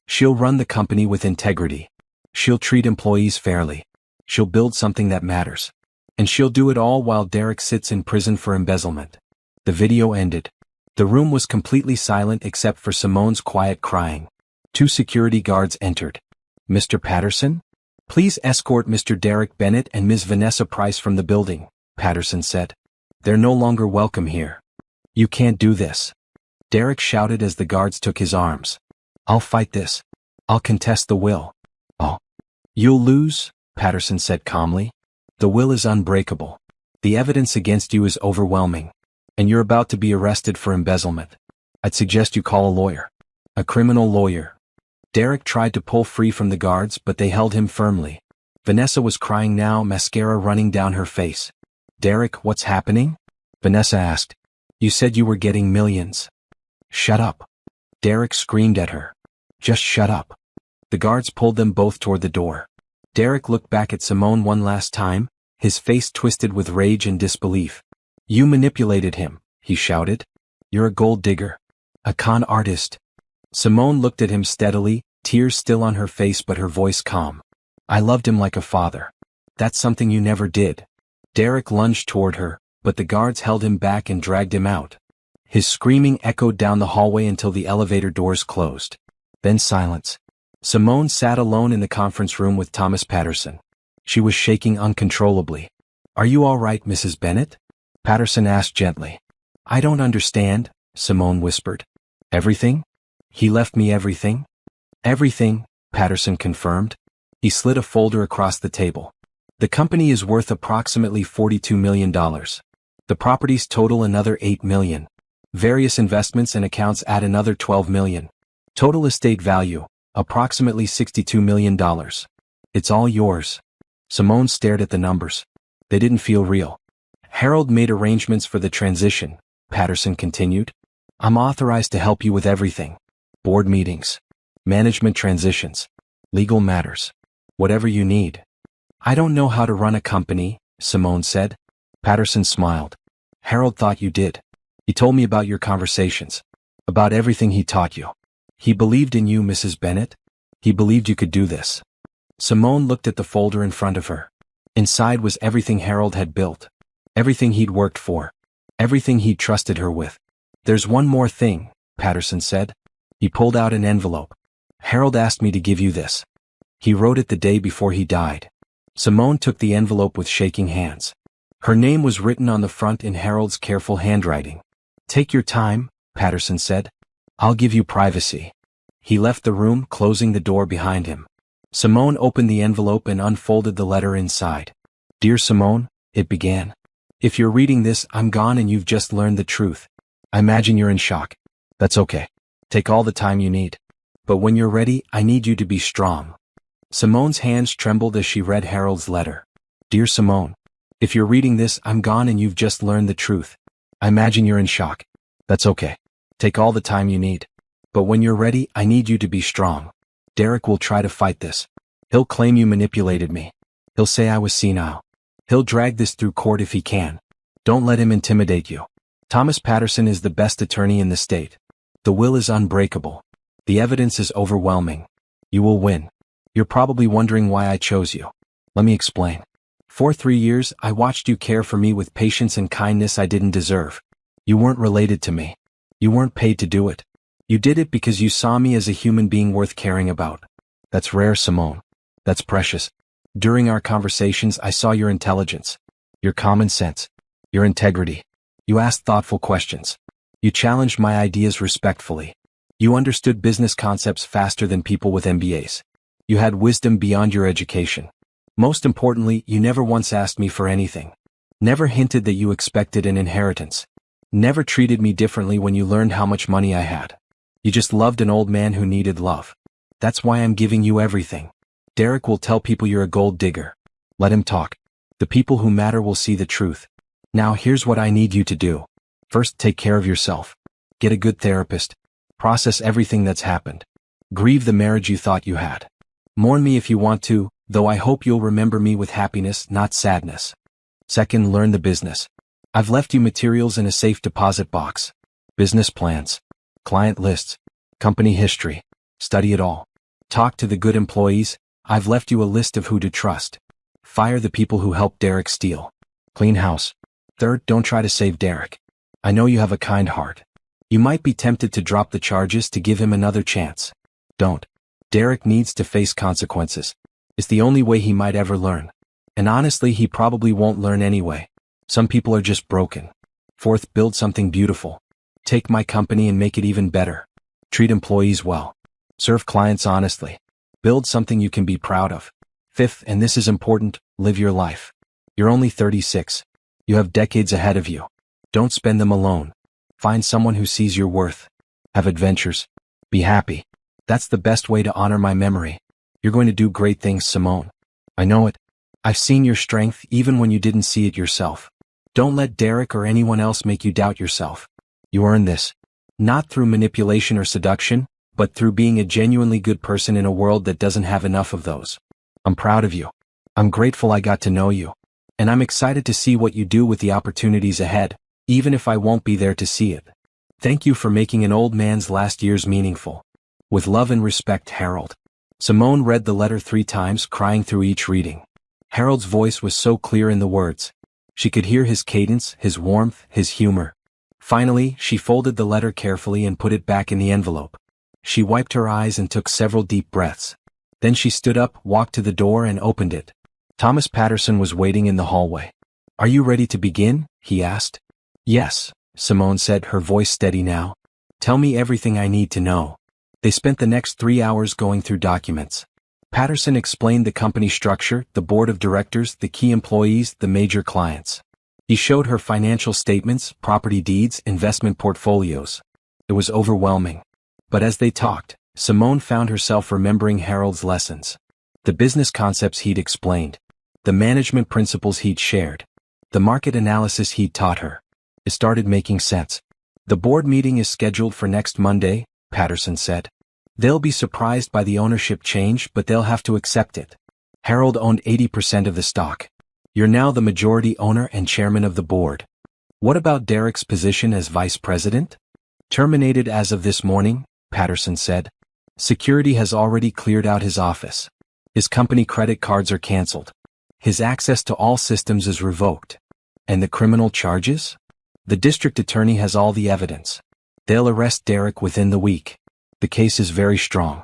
She'll run the company with integrity. She'll treat employees fairly. She'll build something that matters. And she'll do it all while Derek sits in prison for embezzlement. The video ended. The room was completely silent except for Simone's quiet crying. 2 security guards entered. Mr. Patterson? Please escort Mr. Derek Bennett and Ms. Vanessa Price from the building, Patterson said. They're no longer welcome here. You can't do this. Derek shouted as the guards took his arms. I'll fight this. I'll contest the will. Oh. You'll lose, Patterson said calmly. The will is unbreakable. The evidence against you is overwhelming. And you're about to be arrested for embezzlement. I'd suggest you call a lawyer. A criminal lawyer. Derek tried to pull free from the guards, but they held him firmly. Vanessa was crying now, mascara running down her face. Derek, what's happening? Vanessa asked. You said you were getting millions. Shut up. Derek screamed at her. Just shut up. The guards pulled them both toward the door. Derek looked back at Simone one last time, his face twisted with rage and disbelief. You manipulated him, he shouted. You're a gold digger. A con artist. Simone looked at him steadily, tears still on her face but her voice calm. I loved him like a father. That's something you never did. Derek lunged toward her, but the guards held him back and dragged him out. His screaming echoed down the hallway until the elevator doors closed. Then silence. Simone sat alone in the conference room with Thomas Patterson. She was shaking uncontrollably. Are you all right, Mrs. Bennett? Patterson asked gently. I don't understand, Simone whispered. Everything? He left me everything? Everything, Patterson confirmed. He slid a folder across the table. The company is worth approximately $42 million. The properties total another $8 million. Various investments and accounts add another $12 million. Total estate value, approximately $62 million. It's all yours. Simone stared at the numbers. They didn't feel real. Harold made arrangements for the transition, Patterson continued. I'm authorized to help you with everything. Board meetings. Management transitions. Legal matters. Whatever you need. I don't know how to run a company, Simone said. Patterson smiled. Harold thought you did. He told me about your conversations. About everything he taught you. He believed in you, Mrs. Bennett. He believed you could do this. Simone looked at the folder in front of her. Inside was everything Harold had built. Everything he'd worked for. Everything he'd trusted her with. There's one more thing, Patterson said. He pulled out an envelope. Harold asked me to give you this. He wrote it the day before he died. Simone took the envelope with shaking hands. Her name was written on the front in Harold's careful handwriting. Take your time, Patterson said. I'll give you privacy. He left the room, closing the door behind him. Simone opened the envelope and unfolded the letter inside. Dear Simone, it began. If you're reading this, I'm gone and you've just learned the truth. I imagine you're in shock. That's okay. Take all the time you need. But when you're ready, I need you to be strong. Simone's hands trembled as she read Harold's letter. Dear Simone, if you're reading this, I'm gone and you've just learned the truth. I imagine you're in shock. That's okay. Take all the time you need. But when you're ready, I need you to be strong. Derek will try to fight this. He'll claim you manipulated me. He'll say I was senile. He'll drag this through court if he can. Don't let him intimidate you. Thomas Patterson is the best attorney in the state. The will is unbreakable. The evidence is overwhelming. You will win. You're probably wondering why I chose you. Let me explain. For 3 years, I watched you care for me with patience and kindness I didn't deserve. You weren't related to me. You weren't paid to do it. You did it because you saw me as a human being worth caring about. That's rare, Simone. That's precious. During our conversations, I saw your intelligence, your common sense, your integrity. You asked thoughtful questions. You challenged my ideas respectfully. You understood business concepts faster than people with MBAs. You had wisdom beyond your education. Most importantly, you never once asked me for anything. Never hinted that you expected an inheritance. Never treated me differently when you learned how much money I had. You just loved an old man who needed love. That's why I'm giving you everything. Derek will tell people you're a gold digger. Let him talk. The people who matter will see the truth. Now here's what I need you to do. First, take care of yourself. Get a good therapist. Process everything that's happened. Grieve the marriage you thought you had. Mourn me if you want to, though I hope you'll remember me with happiness, not sadness. Second, learn the business. I've left you materials in a safe deposit box. Business plans, client lists, company history. Study it all. Talk to the good employees. I've left you a list of who to trust. Fire the people who helped Derek steal. Clean house. Third, don't try to save Derek. I know you have a kind heart. You might be tempted to drop the charges to give him another chance. Don't. Derek needs to face consequences. It's the only way he might ever learn. And honestly, he probably won't learn anyway. Some people are just broken. Fourth, build something beautiful. Take my company and make it even better. Treat employees well. Serve clients honestly. Build something you can be proud of. Fifth, and this is important, live your life. You're only 36. You have decades ahead of you. Don't spend them alone. Find someone who sees your worth. Have adventures. Be happy. That's the best way to honor my memory. You're going to do great things, Simone. I know it. I've seen your strength even when you didn't see it yourself. Don't let Derek or anyone else make you doubt yourself. You earned this. Not through manipulation or seduction, but through being a genuinely good person in a world that doesn't have enough of those. I'm proud of you. I'm grateful I got to know you. And I'm excited to see what you do with the opportunities ahead, even if I won't be there to see it. Thank you for making an old man's last years meaningful. With love and respect, Harold. Simone read the letter 3 times, crying through each reading. Harold's voice was so clear in the words. She could hear his cadence, his warmth, his humor. Finally, she folded the letter carefully and put it back in the envelope. She wiped her eyes and took several deep breaths. Then she stood up, walked to the door and opened it. Thomas Patterson was waiting in the hallway. "Are you ready to begin?" he asked. "Yes," Simone said, her voice steady now. "Tell me everything I need to know." They spent the next 3 hours going through documents. Patterson explained the company structure, the board of directors, the key employees, the major clients. He showed her financial statements, property deeds, investment portfolios. It was overwhelming. But as they talked, Simone found herself remembering Harold's lessons. The business concepts he'd explained. The management principles he'd shared. The market analysis he'd taught her. It started making sense. "The board meeting is scheduled for next Monday," Patterson said. "They'll be surprised by the ownership change, but they'll have to accept it. Harold owned 80% of the stock. You're now the majority owner and chairman of the board. What about Derek's position as vice president?" "Terminated as of this morning," Patterson said. "Security has already cleared out his office. His company credit cards are canceled. His access to all systems is revoked. And the criminal charges? The district attorney has all the evidence. They'll arrest Derek within the week. The case is very strong.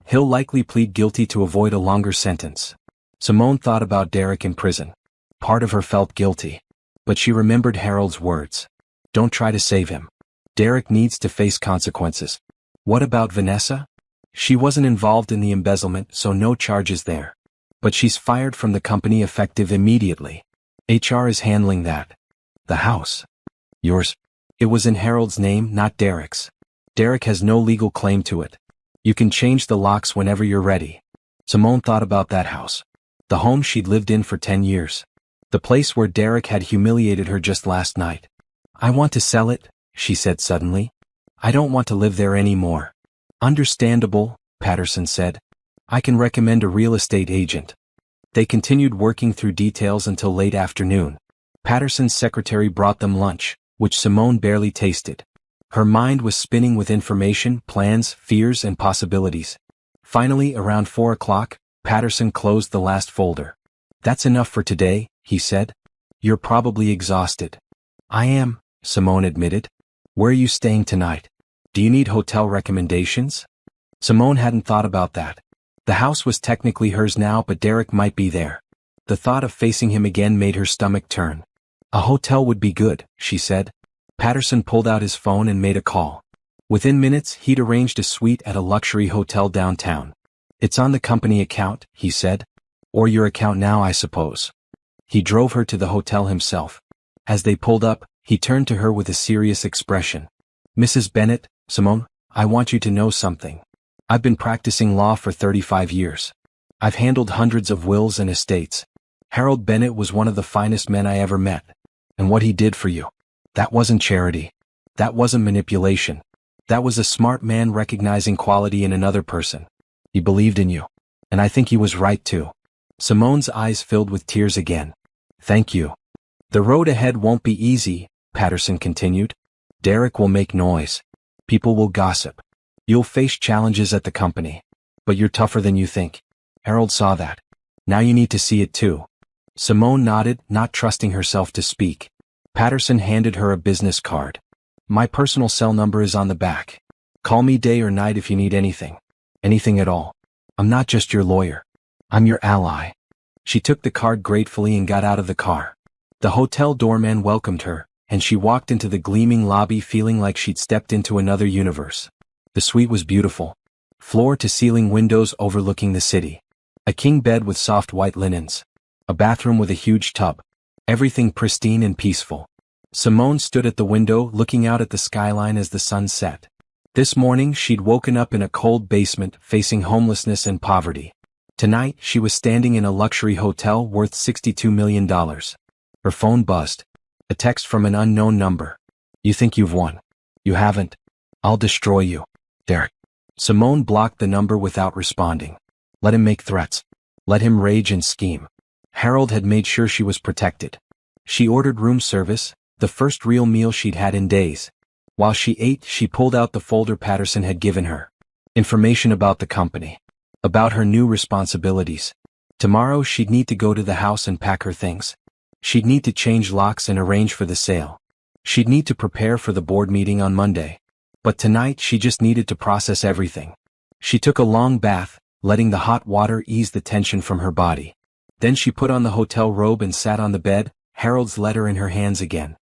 He'll likely plead guilty to avoid a longer sentence." Simone thought about Derek in prison. Part of her felt guilty. But she remembered Harold's words. Don't try to save him. Derek needs to face consequences. What about Vanessa? She wasn't involved in the embezzlement, so no charges there. But she's fired from the company effective immediately. HR is handling that. The house. Yours. It was in Harold's name, not Derek's. Derek has no legal claim to it. You can change the locks whenever you're ready. Simone thought about that house. The home she'd lived in for 10 years. The place where Derek had humiliated her just last night. "I want to sell it," she said suddenly. "I don't want to live there anymore." "Understandable," Patterson said. "I can recommend a real estate agent." They continued working through details until late afternoon. Patterson's secretary brought them lunch, which Simone barely tasted. Her mind was spinning with information, plans, fears, and possibilities. Finally, around 4 o'clock, Patterson closed the last folder. "That's enough for today," he said. "You're probably exhausted." "I am," Simone admitted. "Where are you staying tonight? Do you need hotel recommendations?" Simone hadn't thought about that. The house was technically hers now, but Derek might be there. The thought of facing him again made her stomach turn. "A hotel would be good," she said. Patterson pulled out his phone and made a call. Within minutes, he'd arranged a suite at a luxury hotel downtown. "It's on the company account," he said. "Or your account now, I suppose." He drove her to the hotel himself. As they pulled up, he turned to her with a serious expression. "Mrs. Bennett, Simone, I want you to know something. I've been practicing law for 35 years. I've handled hundreds of wills and estates. Harold Bennett was one of the finest men I ever met. And what he did for you. That wasn't charity. That wasn't manipulation. That was a smart man recognizing quality in another person. He believed in you. And I think he was right too. Simone's eyes filled with tears again. Thank you. The road ahead won't be easy, Patterson continued. Derek will make noise. People will gossip. You'll face challenges at the company. But you're tougher than you think. Harold saw that. Now you need to see it too. Simone nodded, not trusting herself to speak. Patterson handed her a business card. My personal cell number is on the back. Call me day or night if you need anything. Anything at all. I'm not just your lawyer. I'm your ally. She took the card gratefully and got out of the car. The hotel doorman welcomed her, and she walked into the gleaming lobby feeling like she'd stepped into another universe. The suite was beautiful. Floor-to-ceiling windows overlooking the city. A king bed with soft white linens. A bathroom with a huge tub. Everything pristine and peaceful. Simone stood at the window looking out at the skyline as the sun set. This morning she'd woken up in a cold basement facing homelessness and poverty. Tonight she was standing in a luxury hotel worth $62 million. Her phone buzzed. A text from an unknown number. You think you've won. You haven't. I'll destroy you. Derek. Simone blocked the number without responding. Let him make threats. Let him rage and scheme. Harold had made sure she was protected. She ordered room service, the first real meal she'd had in days. While she ate, she pulled out the folder Patterson had given her. Information about the company. About her new responsibilities. Tomorrow she'd need to go to the house and pack her things. She'd need to change locks and arrange for the sale. She'd need to prepare for the board meeting on Monday. But tonight she just needed to process everything. She took a long bath, letting the hot water ease the tension from her body. Then she put on the hotel robe and sat on the bed, Harold's letter in her hands again.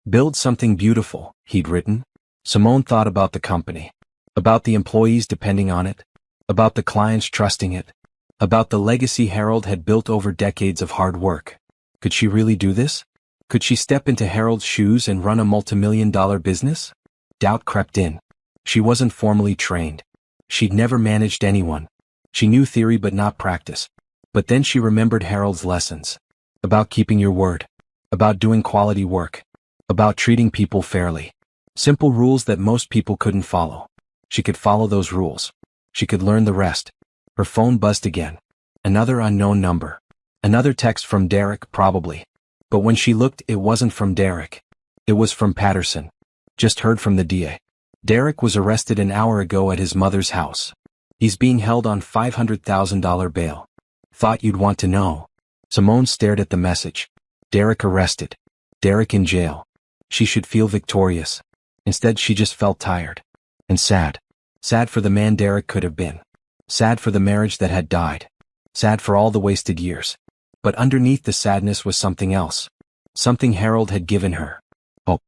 Build something beautiful, he'd written. Simone thought about the company. About the employees depending on it. About the clients trusting it. About the legacy Harold had built over decades of hard work. Could she really do this? Could she step into Harold's shoes and run a multimillion-dollar business? Doubt crept in. She wasn't formally trained. She'd never managed anyone. She knew theory but not practice. But then she remembered Harold's lessons. About keeping your word. About doing quality work. About treating people fairly. Simple rules that most people couldn't follow. She could follow those rules. She could learn the rest. Her phone buzzed again. Another unknown number. Another text from Derek, probably. But when she looked, it wasn't from Derek. It was from Patterson. Just heard from the DA. Derek was arrested an hour ago at his mother's house. He's being held on $500,000 bail. Thought you'd want to know. Simone stared at the message. Derek arrested. Derek in jail. She should feel victorious. Instead she just felt tired. And sad. Sad for the man Derek could have been. Sad for the marriage that had died. Sad for all the wasted years. But underneath the sadness was something else. Something Harold had given her. Hope.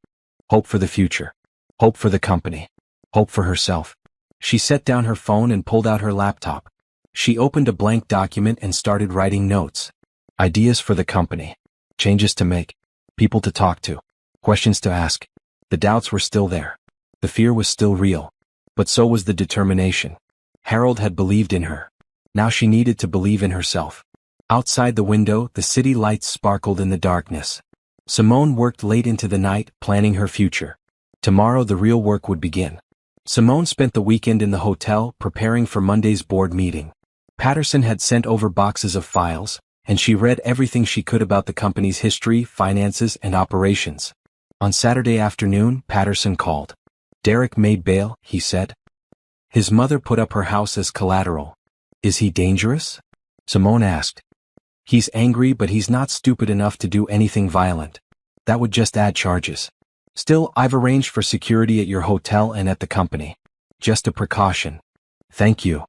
Hope for the future. Hope for the company. Hope for herself. She set down her phone and pulled out her laptop. She opened a blank document and started writing notes. Ideas for the company. Changes to make. People to talk to. Questions to ask. The doubts were still there. The fear was still real. But so was the determination. Harold had believed in her. Now she needed to believe in herself. Outside the window, the city lights sparkled in the darkness. Simone worked late into the night, planning her future. Tomorrow the real work would begin. Simone spent the weekend in the hotel, preparing for Monday's board meeting. Patterson had sent over boxes of files, and she read everything she could about the company's history, finances, and operations. On Saturday afternoon, Patterson called. Derek made bail, he said. His mother put up her house as collateral. Is he dangerous? Simone asked. He's angry, but he's not stupid enough to do anything violent. That would just add charges. Still, I've arranged for security at your hotel and at the company. Just a precaution. Thank you.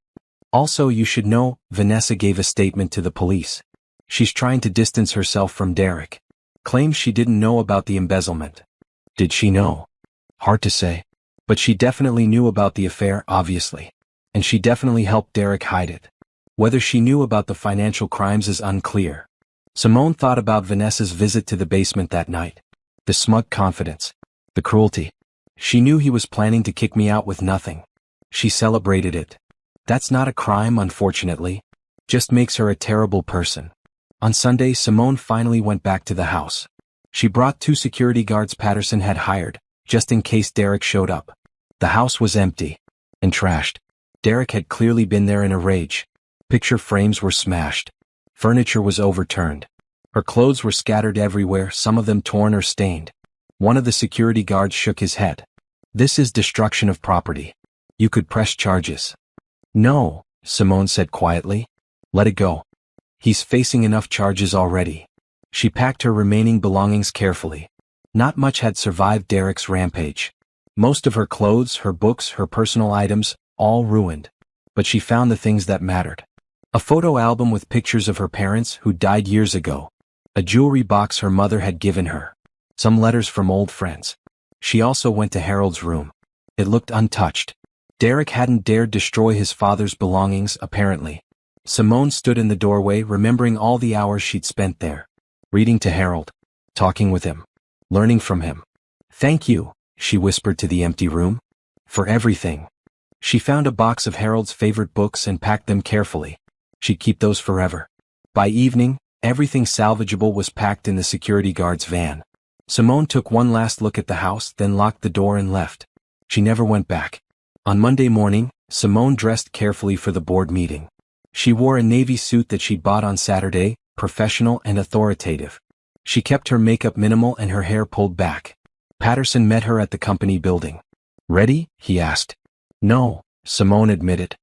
Also, you should know, Vanessa gave a statement to the police. She's trying to distance herself from Derek. Claims she didn't know about the embezzlement. Did she know? Hard to say. But she definitely knew about the affair, obviously. And she definitely helped Derek hide it. Whether she knew about the financial crimes is unclear. Simone thought about Vanessa's visit to the basement that night. The smug confidence. The cruelty. She knew he was planning to kick me out with nothing. She celebrated it. That's not a crime, unfortunately. Just makes her a terrible person. On Sunday, Simone finally went back to the house. She brought 2 security guards Patterson had hired, just in case Derek showed up. The house was empty and trashed. Derek had clearly been there in a rage. Picture frames were smashed. Furniture was overturned. Her clothes were scattered everywhere, some of them torn or stained. One of the security guards shook his head. "This is destruction of property. You could press charges." "No," Simone said quietly. "Let it go. He's facing enough charges already." She packed her remaining belongings carefully. Not much had survived Derek's rampage. Most of her clothes, her books, her personal items, all ruined. But she found the things that mattered. A photo album with pictures of her parents who died years ago. A jewelry box her mother had given her. Some letters from old friends. She also went to Harold's room. It looked untouched. Derek hadn't dared destroy his father's belongings, apparently. Simone stood in the doorway, remembering all the hours she'd spent there. Reading to Harold. Talking with him. Learning from him. "Thank you," she whispered to the empty room. "For everything." She found a box of Harold's favorite books and packed them carefully. She'd keep those forever. By evening, everything salvageable was packed in the security guard's van. Simone took one last look at the house, then locked the door and left. She never went back. On Monday morning, Simone dressed carefully for the board meeting. She wore a navy suit that she'd bought on Saturday, professional and authoritative. She kept her makeup minimal and her hair pulled back. Patterson met her at the company building. "Ready?" he asked. "No," Simone admitted.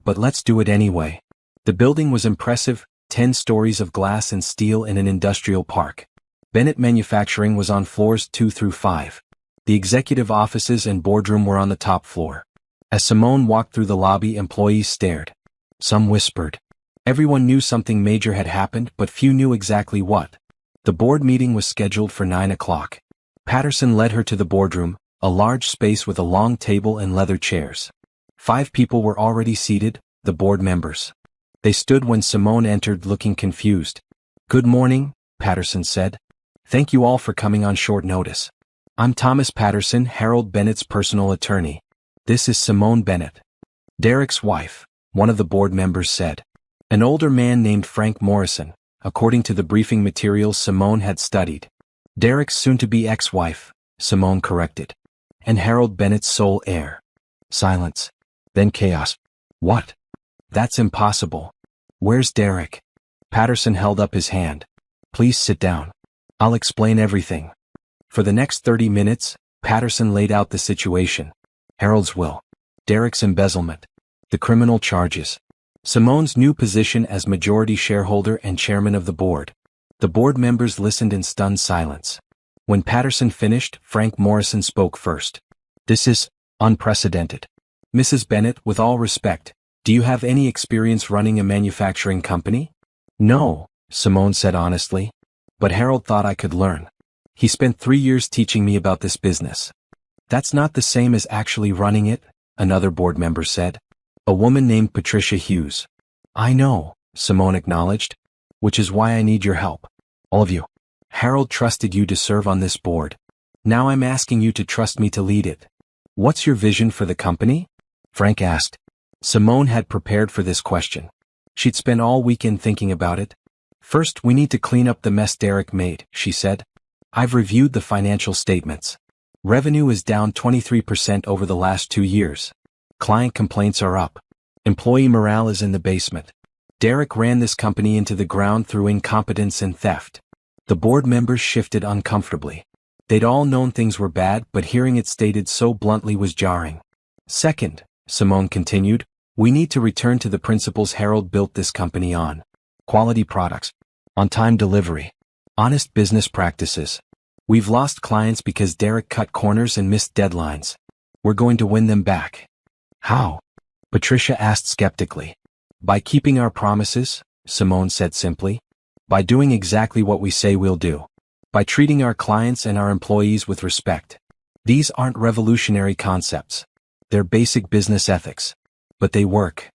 "But let's do it anyway." The building was impressive, 10 stories of glass and steel in an industrial park. Bennett Manufacturing was on floors 2 through 5. The executive offices and boardroom were on the top floor. As Simone walked through the lobby, employees stared. Some whispered. Everyone knew something major had happened, but few knew exactly what. The board meeting was scheduled for 9 o'clock. Patterson led her to the boardroom, a large space with a long table and leather chairs. 5 people were already seated, the board members. They stood when Simone entered, looking confused. "Good morning," Patterson said. "Thank you all for coming on short notice. I'm Thomas Patterson, Harold Bennett's personal attorney. This is Simone Bennett, Derek's wife," one of the board members said. An older man named Frank Morrison, according to the briefing materials Simone had studied. Derek's soon-to-be ex-wife, Simone corrected. And Harold Bennett's sole heir. Silence. Then chaos. "What? That's impossible. Where's Derek?" Patterson held up his hand. "Please sit down. I'll explain everything." For the next 30 minutes, Patterson laid out the situation. Harold's will. Derek's embezzlement. The criminal charges. Simone's new position as majority shareholder and chairman of the board. The board members listened in stunned silence. When Patterson finished, Frank Morrison spoke first. "This is unprecedented. Mrs. Bennett, with all respect, do you have any experience running a manufacturing company?" "No," Simone said honestly. "But Harold thought I could learn. He spent 3 years teaching me about this business." "That's not the same as actually running it," another board member said. A woman named Patricia Hughes. "I know," Simone acknowledged. "Which is why I need your help. All of you. Harold trusted you to serve on this board. Now I'm asking you to trust me to lead it. What's your vision for the company?" Frank asked. Simone had prepared for this question. She'd spent all weekend thinking about it. "First, we need to clean up the mess Derek made," she said. "I've reviewed the financial statements. Revenue is down 23% over the last 2 years. Client complaints are up. Employee morale is in the basement. Derek ran this company into the ground through incompetence and theft." The board members shifted uncomfortably. They'd all known things were bad, but hearing it stated so bluntly was jarring. "Second," Simone continued, "we need to return to the principles Harold built this company on. Quality products. On-time delivery. Honest business practices. We've lost clients because Derek cut corners and missed deadlines. We're going to win them back." "How?" Patricia asked skeptically. "By keeping our promises," Simone said simply. "By doing exactly what we say we'll do. By treating our clients and our employees with respect. These aren't revolutionary concepts. They're basic business ethics. But they work."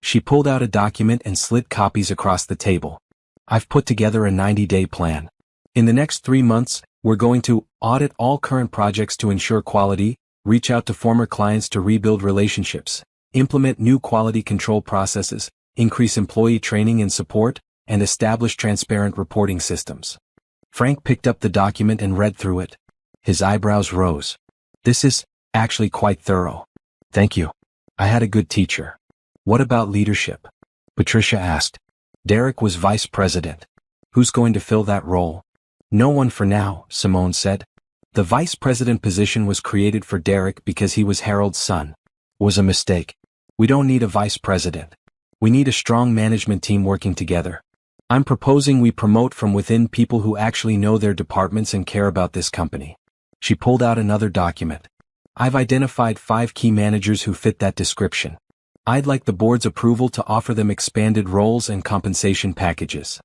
She pulled out a document and slid copies across the table. "I've put together a 90-day plan. In the next 3 months, we're going to audit all current projects to ensure quality, reach out to former clients to rebuild relationships, implement new quality control processes, increase employee training and support, and establish transparent reporting systems." Frank picked up the document and read through it. His eyebrows rose. This is actually quite thorough. Thank you. I had a good teacher. What about leadership? Patricia asked. Derek was vice president. Who's going to fill that role? No one for now, Simone said. The vice president position was created for Derek because he was Harold's son. Was a mistake. We don't need a vice president. We need a strong management team working together. I'm proposing we promote from within people who actually know their departments and care about this company. She pulled out another document. I've identified 5 key managers who fit that description. I'd like the board's approval to offer them expanded roles and compensation packages.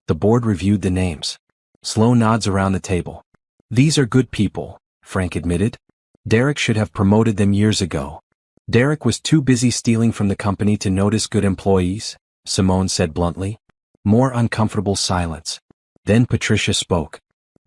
The board reviewed the names. Slow nods around the table. These are good people, Frank admitted. Derek should have promoted them years ago. Derek was too busy stealing from the company to notice good employees, Simone said bluntly. More uncomfortable silence. Then Patricia spoke.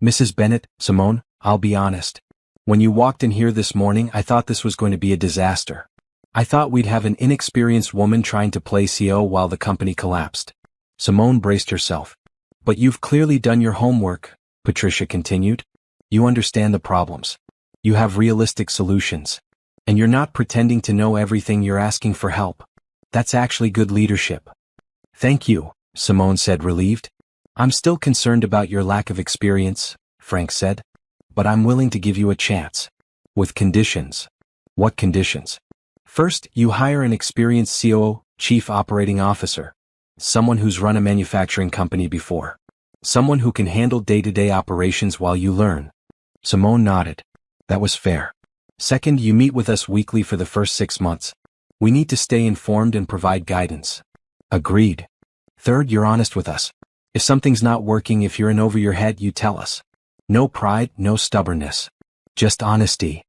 Mrs. Bennett, Simone, I'll be honest. When you walked in here this morning, I thought this was going to be a disaster. I thought we'd have an inexperienced woman trying to play CEO while the company collapsed. Simone braced herself. But you've clearly done your homework, Patricia continued. You understand the problems. You have realistic solutions. And you're not pretending to know everything, you're asking for help. That's actually good leadership. Thank you, Simone said, relieved. I'm still concerned about your lack of experience, Frank said. But I'm willing to give you a chance. With conditions. What conditions? First, you hire an experienced COO, Chief Operating Officer. Someone who's run a manufacturing company before. Someone who can handle day-to-day operations while you learn. Simone nodded. That was fair. Second, you meet with us weekly for the first 6 months. We need to stay informed and provide guidance. Agreed. Third, you're honest with us. If something's not working, if you're in over your head, you tell us. No pride, no stubbornness. Just honesty.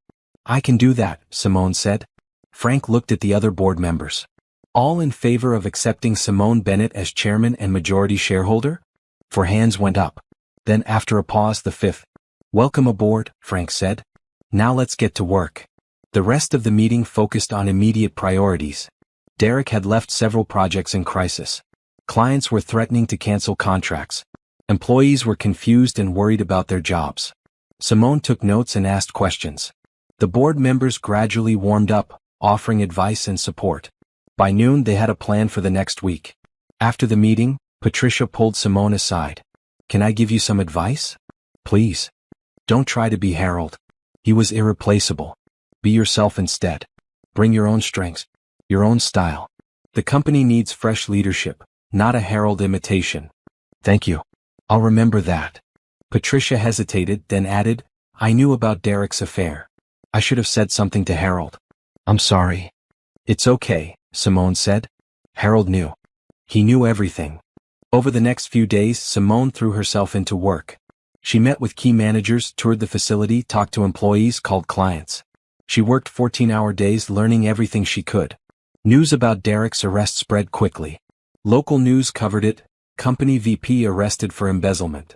I can do that, Simone said. Frank looked at the other board members. All in favor of accepting Simone Bennett as chairman and majority shareholder? 4 hands went up. Then after a pause, the 5th. Welcome aboard, Frank said. Now let's get to work. The rest of the meeting focused on immediate priorities. Derek had left several projects in crisis. Clients were threatening to cancel contracts. Employees were confused and worried about their jobs. Simone took notes and asked questions. The board members gradually warmed up, offering advice and support. By noon, they had a plan for the next week. After the meeting, Patricia pulled Simone aside. Can I give you some advice? Please. Don't try to be Harold. He was irreplaceable. Be yourself instead. Bring your own strengths, your own style. The company needs fresh leadership, not a Harold imitation. Thank you. I'll remember that. Patricia hesitated, then added, I knew about Derek's affair. I should have said something to Harold. I'm sorry. It's okay, Simone said. Harold knew. He knew everything. Over the next few days, Simone threw herself into work. She met with key managers, toured the facility, talked to employees, called clients. She worked 14-hour days learning everything she could. News about Derek's arrest spread quickly. Local news covered it. Company VP arrested for embezzlement.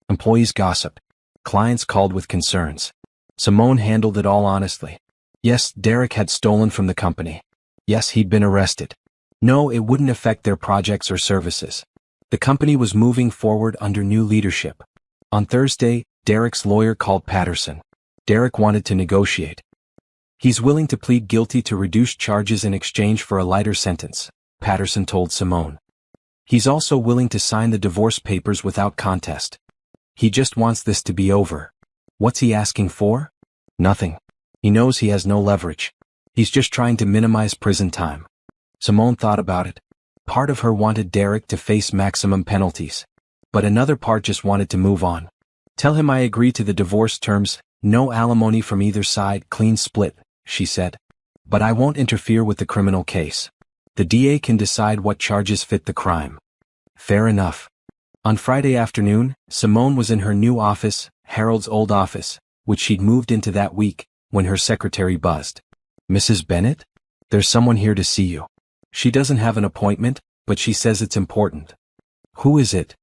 Employees gossiped. Clients called with concerns. Simone handled it all honestly. Yes, Derek had stolen from the company. Yes, he'd been arrested. No, it wouldn't affect their projects or services. The company was moving forward under new leadership. On Thursday, Derek's lawyer called Patterson. Derek wanted to negotiate. He's willing to plead guilty to reduced charges in exchange for a lighter sentence, Patterson told Simone. He's also willing to sign the divorce papers without contest. He just wants this to be over. What's he asking for? Nothing. He knows he has no leverage. He's just trying to minimize prison time. Simone thought about it. Part of her wanted Derek to face maximum penalties. But another part just wanted to move on. Tell him I agree to the divorce terms, no alimony from either side, clean split, she said. But I won't interfere with the criminal case. The DA can decide what charges fit the crime. Fair enough. On Friday afternoon, Simone was in her new office, Harold's old office, which she'd moved into that week, when her secretary buzzed. Mrs. Bennett? There's someone here to see you. She doesn't have an appointment, but she says it's important. Who is it?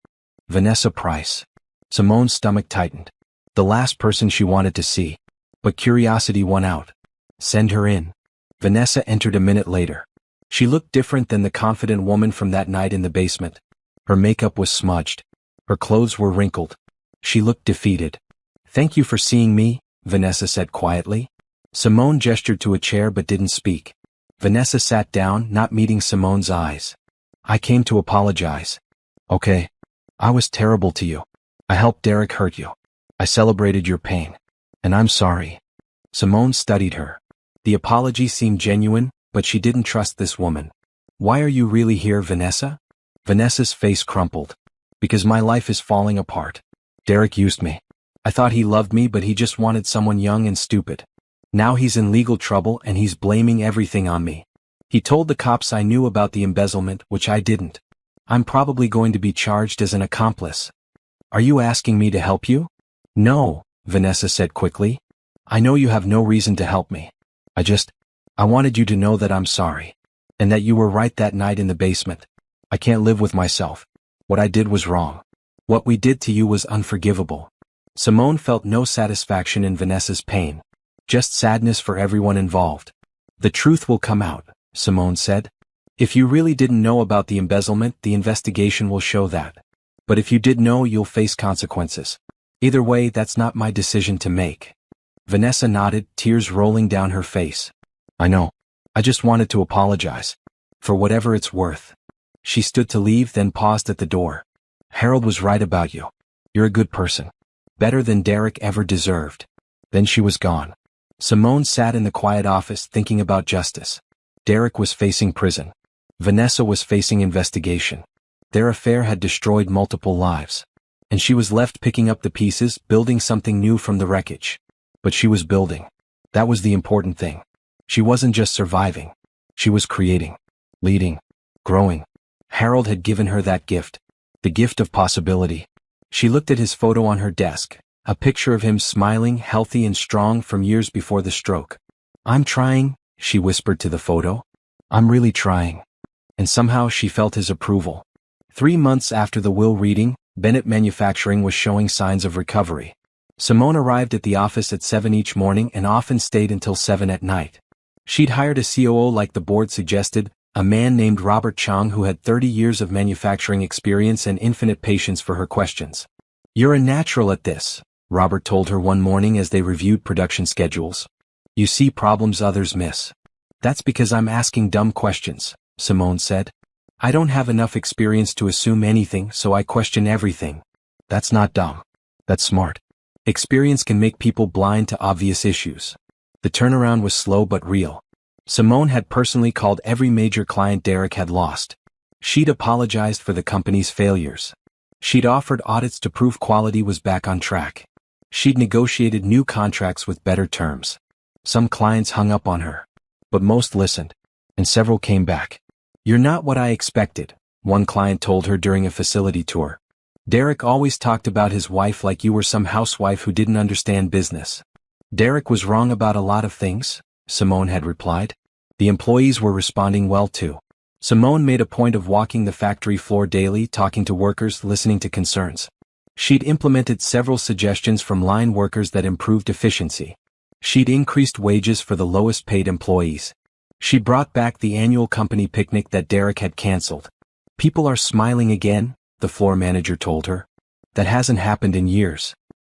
Vanessa Price. Simone's stomach tightened. The last person she wanted to see. But curiosity won out. Send her in. Vanessa entered a minute later. She looked different than the confident woman from that night in the basement. Her makeup was smudged. Her clothes were wrinkled. She looked defeated. "Thank you for seeing me," Vanessa said quietly. Simone gestured to a chair but didn't speak. Vanessa sat down, not meeting Simone's eyes. "I came to apologize." "Okay. I was terrible to you. I helped Derek hurt you. I celebrated your pain. And I'm sorry." Simone studied her. The apology seemed genuine, but she didn't trust this woman. "Why are you really here, Vanessa?" Vanessa's face crumpled. "Because my life is falling apart. Derek used me. I thought he loved me, but he just wanted someone young and stupid. Now he's in legal trouble and he's blaming everything on me. He told the cops I knew about the embezzlement, which I didn't. I'm probably going to be charged as an accomplice. Are you asking me to help you?" "No," Vanessa said quickly. "I know you have no reason to help me. I wanted you to know that I'm sorry. And that you were right that night in the basement. I can't live with myself. What I did was wrong. What we did to you was unforgivable." Simone felt no satisfaction in Vanessa's pain. Just sadness for everyone involved. "The truth will come out," Simone said. "If you really didn't know about the embezzlement, the investigation will show that. But if you did know, you'll face consequences. Either way, that's not my decision to make." Vanessa nodded, tears rolling down her face. "I know. I just wanted to apologize. For whatever it's worth." She stood to leave, then paused at the door. "Harold was right about you. You're a good person. Better than Derek ever deserved." Then she was gone. Simone sat in the quiet office thinking about justice. Derek was facing prison. Vanessa was facing investigation. Their affair had destroyed multiple lives. And she was left picking up the pieces, building something new from the wreckage. But she was building. That was the important thing. She wasn't just surviving. She was creating, leading, growing. Harold had given her that gift. The gift of possibility. She looked at his photo on her desk, a picture of him smiling, healthy and strong from years before the stroke. "I'm trying," she whispered to the photo. "I'm really trying." And somehow she felt his approval. 3 months after the will reading, Bennett Manufacturing was showing signs of recovery. Simone arrived at the office at 7 each morning and often stayed until 7 at night. She'd hired a COO like the board suggested, a man named Robert Chong who had 30 years of manufacturing experience and infinite patience for her questions. "You're a natural at this," Robert told her one morning as they reviewed production schedules. "You see problems others miss." "That's because I'm asking dumb questions," Simone said. "I don't have enough experience to assume anything, so I question everything." "That's not dumb. That's smart. Experience can make people blind to obvious issues." The turnaround was slow but real. Simone had personally called every major client Derek had lost. She'd apologized for the company's failures. She'd offered audits to prove quality was back on track. She'd negotiated new contracts with better terms. Some clients hung up on her. But most listened. And several came back. "You're not what I expected," one client told her during a facility tour. "Derek always talked about his wife like you were some housewife who didn't understand business." "Derek was wrong about a lot of things," Simone had replied. The employees were responding well too. Simone made a point of walking the factory floor daily, talking to workers, listening to concerns. She'd implemented several suggestions from line workers that improved efficiency. She'd increased wages for the lowest paid employees. She brought back the annual company picnic that Derek had canceled. "People are smiling again," the floor manager told her. "That hasn't happened in years."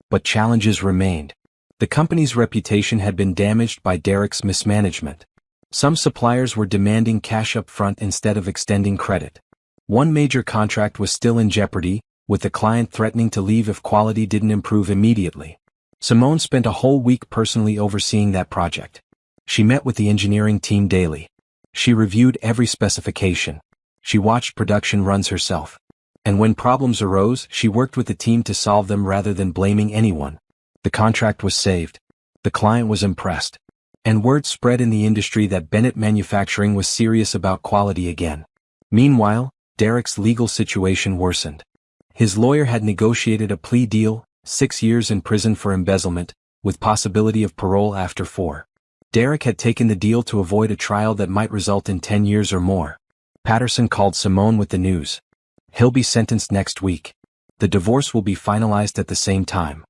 But challenges remained. The company's reputation had been damaged by Derek's mismanagement. Some suppliers were demanding cash up front instead of extending credit. One major contract was still in jeopardy, with the client threatening to leave if quality didn't improve immediately. Simone spent a whole week personally overseeing that project. She met with the engineering team daily. She reviewed every specification. She watched production runs herself. And when problems arose, she worked with the team to solve them rather than blaming anyone. The contract was saved. The client was impressed. And word spread in the industry that Bennett Manufacturing was serious about quality again. Meanwhile, Derek's legal situation worsened. His lawyer had negotiated a plea deal, 6 years in prison for embezzlement, with possibility of parole after 4. Derek had taken the deal to avoid a trial that might result in 10 years or more. Patterson called Simone with the news. "He'll be sentenced next week. The divorce will be finalized at the same time."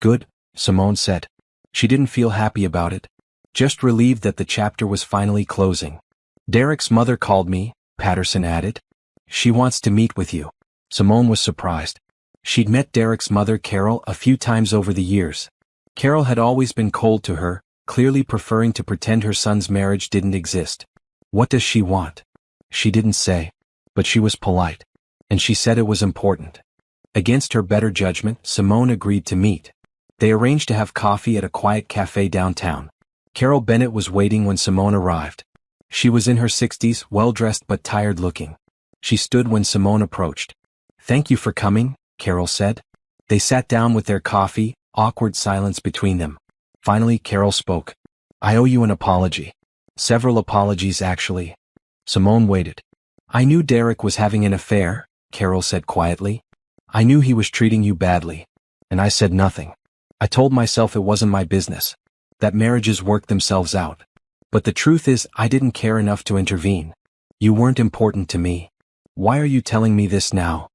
"Good," Simone said. She didn't feel happy about it. Just relieved that the chapter was finally closing. "Derek's mother called me," Patterson added. "She wants to meet with you." Simone was surprised. She'd met Derek's mother Carol a few times over the years. Carol had always been cold to her, clearly preferring to pretend her son's marriage didn't exist. What does she want? She didn't say. But she was polite. And she said it was important. Against her better judgment, Simone agreed to meet. They arranged to have coffee at a quiet cafe downtown. Carol Bennett was waiting when Simone arrived. She was in her 60s, well-dressed but tired-looking. She stood when Simone approached. "Thank you for coming," Carol said. They sat down with their coffee, awkward silence between them. Finally, Carol spoke. "I owe you an apology. Several apologies, actually." Simone waited. "I knew Derek was having an affair," Carol said quietly. "I knew he was treating you badly. And I said nothing. I told myself it wasn't my business. That marriages work themselves out. But the truth is, I didn't care enough to intervene. You weren't important to me. Why are you telling me this now?"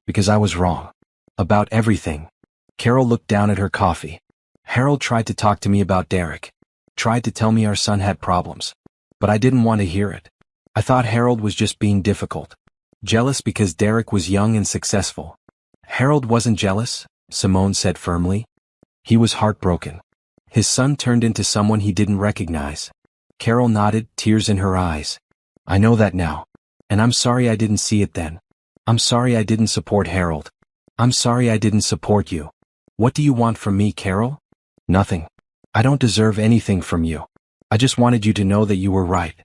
"Because I was wrong. About everything." Carol looked down at her coffee. "Harold tried to talk to me about Derek. Tried to tell me our son had problems. But I didn't want to hear it. I thought Harold was just being difficult. Jealous because Derek was young and successful." "Harold wasn't jealous," Simone said firmly. "He was heartbroken. His son turned into someone he didn't recognize." Carol nodded, tears in her eyes. "I know that now. And I'm sorry I didn't see it then. I'm sorry I didn't support Harold. I'm sorry I didn't support you." "What do you want from me, Carol?" "Nothing. I don't deserve anything from you. I just wanted you to know that you were right.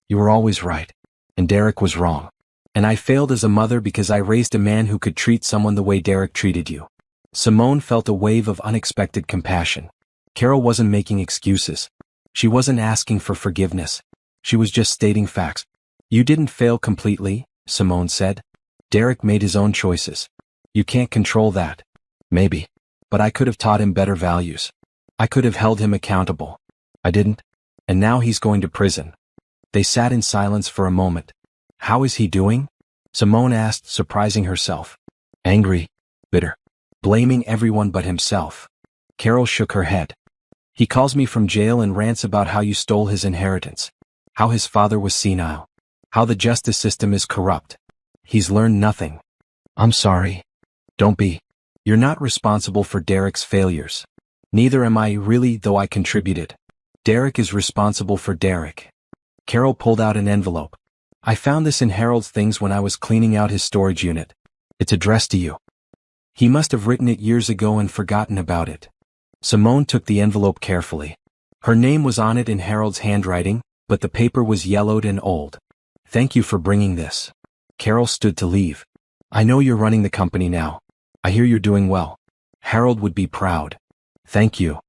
You were always right. And Derek was wrong. And I failed as a mother because I raised a man who could treat someone the way Derek treated you." Simone felt a wave of unexpected compassion. Carol wasn't making excuses. She wasn't asking for forgiveness. She was just stating facts. "You didn't fail completely," Simone said. "Derek made his own choices. You can't control that." "Maybe. But I could have taught him better values. I could have held him accountable. I didn't. And now he's going to prison." They sat in silence for a moment. "How is he doing?" Simone asked, surprising herself. "Angry. Bitter. Blaming everyone but himself." Carol shook her head. "He calls me from jail and rants about how you stole his inheritance. How his father was senile. How the justice system is corrupt. He's learned nothing." "I'm sorry." "Don't be. You're not responsible for Derek's failures. Neither am I really, though I contributed. Derek is responsible for Derek." Carol pulled out an envelope. "I found this in Harold's things when I was cleaning out his storage unit. It's addressed to you. He must have written it years ago and forgotten about it." Simone took the envelope carefully. Her name was on it in Harold's handwriting, but the paper was yellowed and old. "Thank you for bringing this." Carol stood to leave. "I know you're running the company now. I hear you're doing well. Harold would be proud." "Thank you."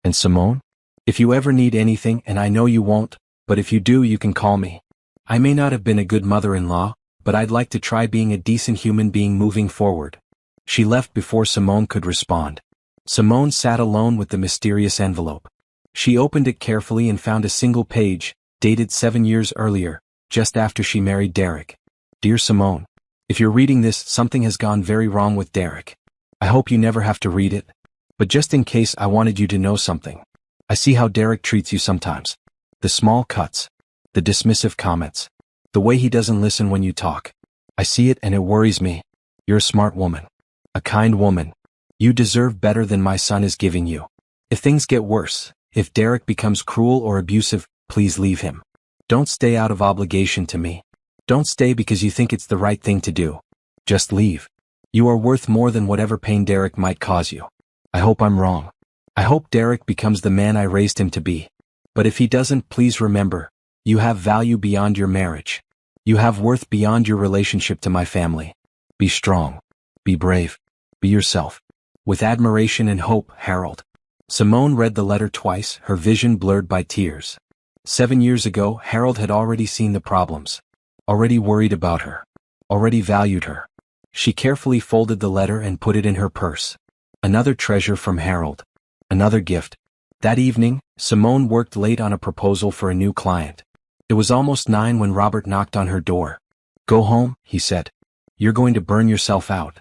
"And Simone? If you ever need anything, and I know you won't, but if you do, you can call me. I may not have been a good mother-in-law, but I'd like to try being a decent human being moving forward." She left before Simone could respond. Simone sat alone with the mysterious envelope. She opened it carefully and found a single page, dated 7 years earlier, just after she married Derek. "Dear Simone, if you're reading this, something has gone very wrong with Derek. I hope you never have to read it. But just in case, I wanted you to know something. I see how Derek treats you sometimes. The small cuts. The dismissive comments. The way he doesn't listen when you talk. I see it and it worries me. You're a smart woman. A kind woman. You deserve better than my son is giving you. If things get worse, if Derek becomes cruel or abusive, please leave him. Don't stay out of obligation to me. Don't stay because you think it's the right thing to do. Just leave. You are worth more than whatever pain Derek might cause you. I hope I'm wrong. I hope Derek becomes the man I raised him to be. But if he doesn't, please remember, you have value beyond your marriage. You have worth beyond your relationship to my family. Be strong. Be brave. Be yourself. With admiration and hope, Harold." Simone read the letter twice, her vision blurred by tears. 7 years ago, Harold had already seen the problems. Already worried about her. Already valued her. She carefully folded the letter and put it in her purse. Another treasure from Harold. Another gift. That evening, Simone worked late on a proposal for a new client. It was almost 9 when Robert knocked on her door. "Go home," he said. "You're going to burn yourself out.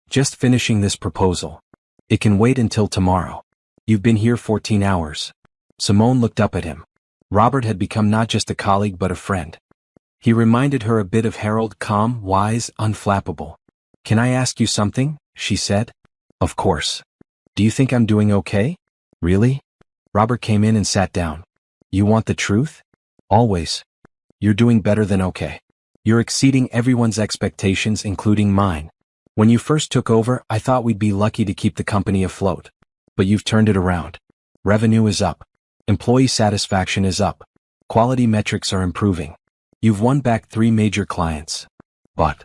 Just finishing this proposal. It can wait until tomorrow. You've been here 14 hours. Simone looked up at him. Robert had become not just a colleague but a friend. He reminded her a bit of Harold, calm, wise, unflappable. "Can I ask you something?" she said. Of course. Do you think I'm doing okay? Really? Robert came in and sat down. You want the truth? Always. You're doing better than okay. You're exceeding everyone's expectations, including mine. When you first took over, I thought we'd be lucky to keep the company afloat. But you've turned it around. Revenue is up. Employee satisfaction is up. Quality metrics are improving. You've won back 3 major clients. But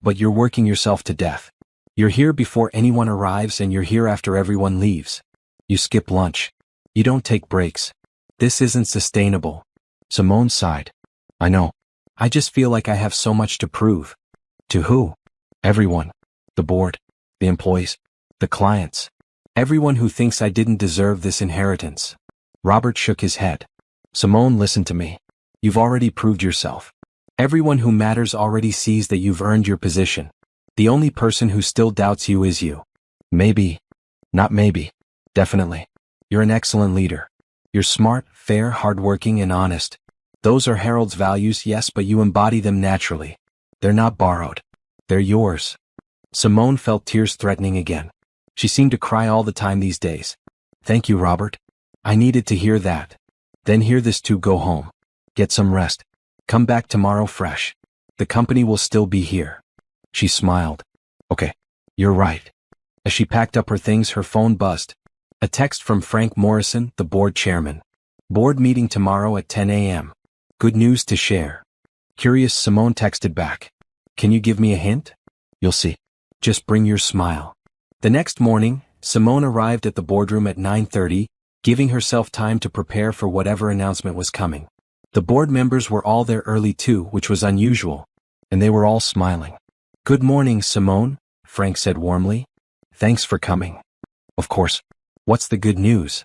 you're working yourself to death. You're here before anyone arrives and you're here after everyone leaves. You skip lunch. You don't take breaks. This isn't sustainable. Simone sighed. I know. I just feel like I have so much to prove. To who? Everyone. The board. The employees. The clients. Everyone who thinks I didn't deserve this inheritance. Robert shook his head. Simone, listen to me. You've already proved yourself. Everyone who matters already sees that you've earned your position. The only person who still doubts you is you. Maybe. Not maybe. Definitely. You're an excellent leader. You're smart, fair, hardworking, and honest. Those are Harold's values, yes, but you embody them naturally. They're not borrowed. They're yours. Simone felt tears threatening again. She seemed to cry all the time these days. Thank you, Robert. I needed to hear that. Then hear this too. Go home. Get some rest. Come back tomorrow fresh. The company will still be here. She smiled. Okay. You're right. As she packed up her things, her phone buzzed. A text from Frank Morrison, the board chairman. Board meeting tomorrow at 10 a.m. Good news to share. Curious, Simone texted back. Can you give me a hint? You'll see. Just bring your smile. The next morning, Simone arrived at the boardroom at 9:30, giving herself time to prepare for whatever announcement was coming. The board members were all there early too, which was unusual, and they were all smiling. Good morning, Simone, Frank said warmly. Thanks for coming. Of course. What's the good news?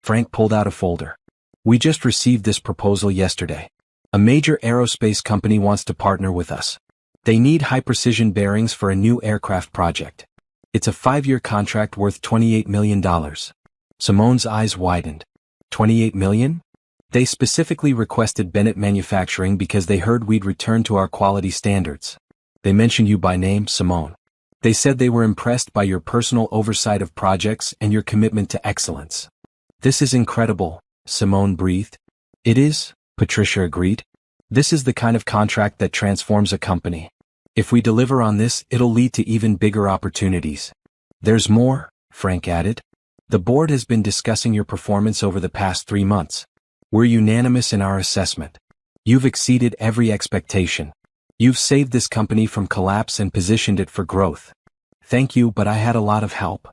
Frank pulled out a folder. We just received this proposal yesterday. A major aerospace company wants to partner with us. They need high-precision bearings for a new aircraft project. It's a 5-year contract worth $28 million. Simone's eyes widened. $28 million? They specifically requested Bennett Manufacturing because they heard we'd return to our quality standards. They mentioned you by name, Simone. They said they were impressed by your personal oversight of projects and your commitment to excellence. This is incredible, Simone breathed. It is, Patricia agreed. This is the kind of contract that transforms a company. If we deliver on this, it'll lead to even bigger opportunities. There's more, Frank added. The board has been discussing your performance over the past 3 months. We're unanimous in our assessment. You've exceeded every expectation. You've saved this company from collapse and positioned it for growth. Thank you, but I had a lot of help.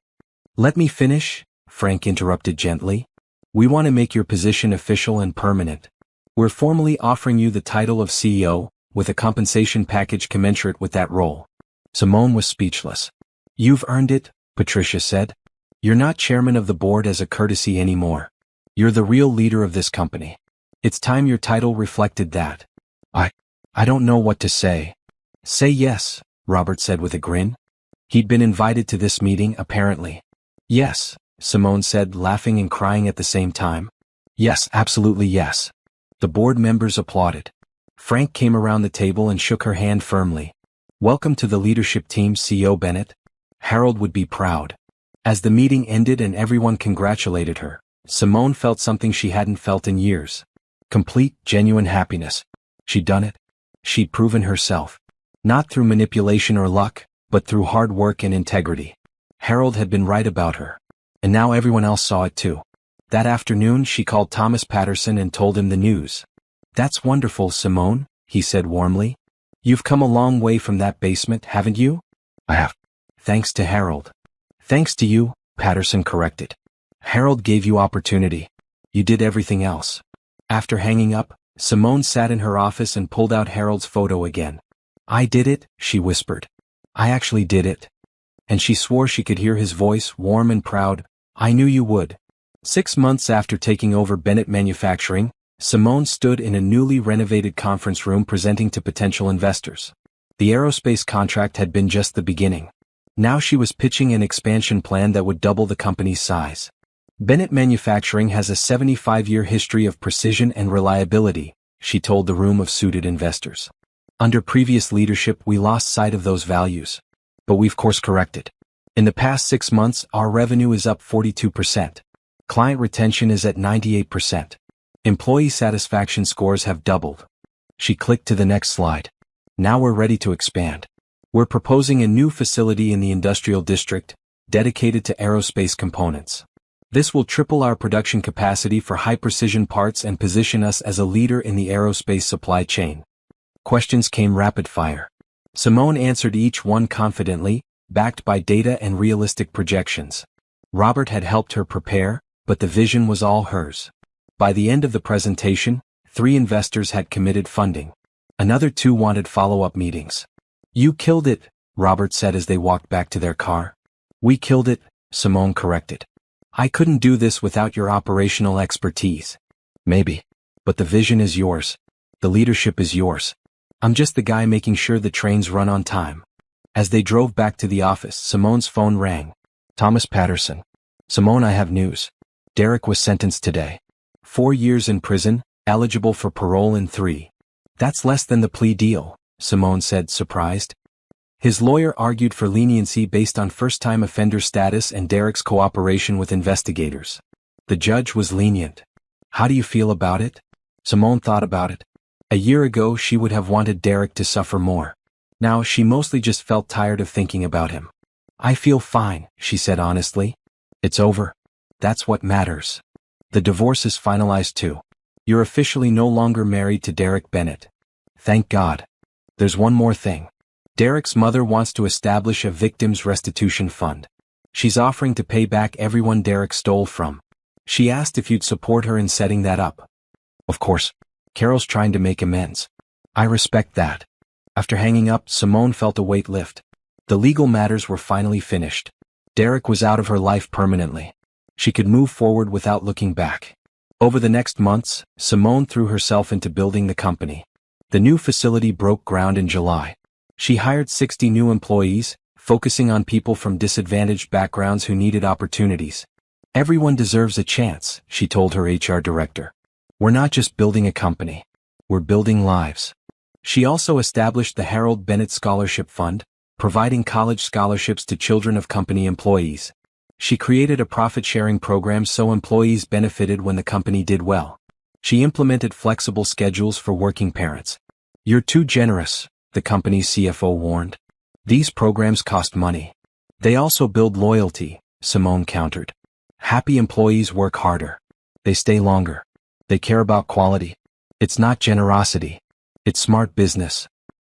Let me finish, Frank interrupted gently. We want to make your position official and permanent. We're formally offering you the title of CEO, with a compensation package commensurate with that role. Simone was speechless. You've earned it, Patricia said. You're not chairman of the board as a courtesy anymore. You're the real leader of this company. It's time your title reflected that. I don't know what to say. Say yes, Robert said with a grin. He'd been invited to this meeting, apparently. Yes, Simone said, laughing and crying at the same time. Yes, absolutely yes. The board members applauded. Frank came around the table and shook her hand firmly. Welcome to the leadership team, CEO Bennett. Harold would be proud. As the meeting ended and everyone congratulated her, Simone felt something she hadn't felt in years. Complete, genuine happiness. She'd done it. She'd proven herself. Not through manipulation or luck, but through hard work and integrity. Harold had been right about her. And now everyone else saw it too. That afternoon she called Thomas Patterson and told him the news. That's wonderful, Simone, he said warmly. You've come a long way from that basement, haven't you? I have. Thanks to Harold. Thanks to you, Patterson corrected. Harold gave you opportunity. You did everything else. After hanging up, Simone sat in her office and pulled out Harold's photo again. I did it, she whispered. I actually did it. And she swore she could hear his voice, warm and proud. I knew you would. 6 months after taking over Bennett Manufacturing, Simone stood in a newly renovated conference room presenting to potential investors. The aerospace contract had been just the beginning. Now she was pitching an expansion plan that would double the company's size. Bennett Manufacturing has a 75-year history of precision and reliability, she told the room of suited investors. Under previous leadership we lost sight of those values. But we've course-corrected. In the past 6 months, our revenue is up 42%. Client retention is at 98%. Employee satisfaction scores have doubled. She clicked to the next slide. Now we're ready to expand. We're proposing a new facility in the industrial district, dedicated to aerospace components. This will triple our production capacity for high-precision parts and position us as a leader in the aerospace supply chain. Questions came rapid fire. Simone answered each one confidently, backed by data and realistic projections. Robert had helped her prepare, but the vision was all hers. By the end of the presentation, 3 investors had committed funding. Another 2 wanted follow-up meetings. "You killed it," Robert said as they walked back to their car. "We killed it," Simone corrected. "I couldn't do this without your operational expertise." "Maybe. But the vision is yours. The leadership is yours. I'm just the guy making sure the trains run on time." As they drove back to the office, Simone's phone rang. "Thomas Patterson." "Simone, I have news. Derek was sentenced today. 4 years in prison, eligible for parole in 3. "That's less than the plea deal," Simone said, surprised. His lawyer argued for leniency based on first-time offender status and Derek's cooperation with investigators. The judge was lenient. "How do you feel about it?" Simone thought about it. A year ago she would have wanted Derek to suffer more. Now she mostly just felt tired of thinking about him. "I feel fine," she said honestly. "It's over. That's what matters. The divorce is finalized too. You're officially no longer married to Derek Bennett. Thank God. There's one more thing. Derek's mother wants to establish a victims' restitution fund. She's offering to pay back everyone Derek stole from. She asked if you'd support her in setting that up." "Of course. Carol's trying to make amends. I respect that." After hanging up, Simone felt a weight lift. The legal matters were finally finished. Derek was out of her life permanently. She could move forward without looking back. Over the next months, Simone threw herself into building the company. The new facility broke ground in July. She hired 60 new employees, focusing on people from disadvantaged backgrounds who needed opportunities. "Everyone deserves a chance," she told her HR director. "We're not just building a company. We're building lives." She also established the Harold Bennett Scholarship Fund, providing college scholarships to children of company employees. She created a profit-sharing program so employees benefited when the company did well. She implemented flexible schedules for working parents. "You're too generous," the company's CFO warned. "These programs cost money." "They also build loyalty," Simone countered. "Happy employees work harder. They stay longer. They care about quality. It's not generosity. It's smart business."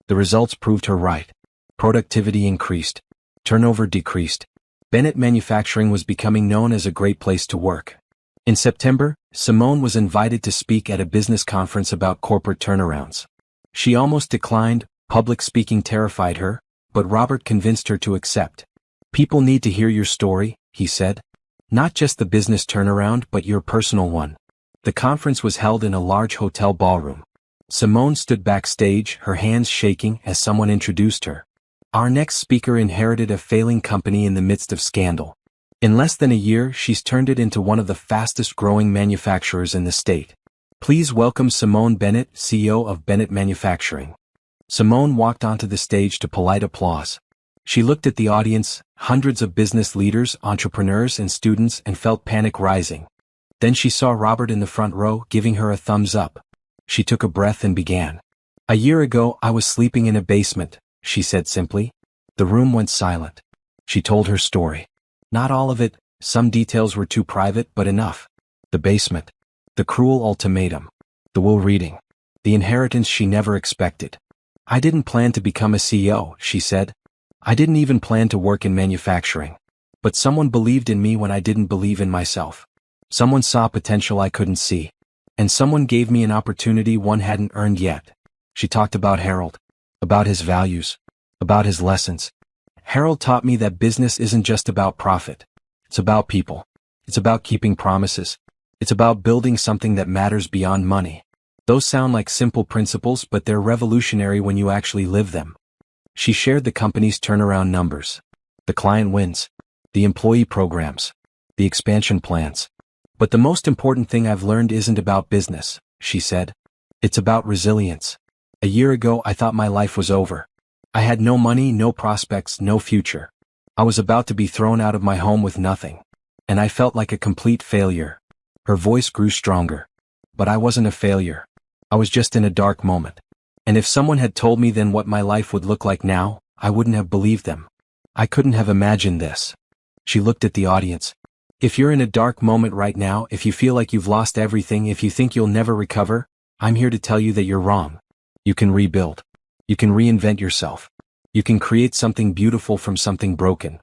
The results proved her right. Productivity increased. Turnover decreased. Bennett Manufacturing was becoming known as a great place to work. In September, Simone was invited to speak at a business conference about corporate turnarounds. She almost declined. Public speaking terrified her, but Robert convinced her to accept. "People need to hear your story," he said. "Not just the business turnaround but your personal one." The conference was held in a large hotel ballroom. Simone stood backstage, her hands shaking as someone introduced her. "Our next speaker inherited a failing company in the midst of scandal. In less than a year she's turned it into one of the fastest-growing manufacturers in the state. Please welcome Simone Bennett, CEO of Bennett Manufacturing." Simone walked onto the stage to polite applause. She looked at the audience, hundreds of business leaders, entrepreneurs and students, and felt panic rising. Then she saw Robert in the front row, giving her a thumbs up. She took a breath and began. "A year ago I was sleeping in a basement," she said simply. The room went silent. She told her story. Not all of it, some details were too private, but enough. The basement. The cruel ultimatum. The will reading. The inheritance she never expected. "I didn't plan to become a CEO," she said. "I didn't even plan to work in manufacturing. But someone believed in me when I didn't believe in myself. Someone saw potential I couldn't see. And someone gave me an opportunity one hadn't earned yet." She talked about Harold. About his values. About his lessons. "Harold taught me that business isn't just about profit. It's about people. It's about keeping promises. It's about building something that matters beyond money. Those sound like simple principles, but they're revolutionary when you actually live them." She shared the company's turnaround numbers. The client wins. The employee programs. The expansion plans. "But the most important thing I've learned isn't about business," she said. "It's about resilience. A year ago I thought my life was over. I had no money, no prospects, no future. I was about to be thrown out of my home with nothing. And I felt like a complete failure. Her voice grew stronger. But I wasn't a failure. I was just in a dark moment. And if someone had told me then what my life would look like now, I wouldn't have believed them. I couldn't have imagined this. She looked at the audience. If you're in a dark moment right now, if you feel like you've lost everything, if you think you'll never recover, I'm here to tell you that you're wrong. You can rebuild. You can reinvent yourself. You can create something beautiful from something broken.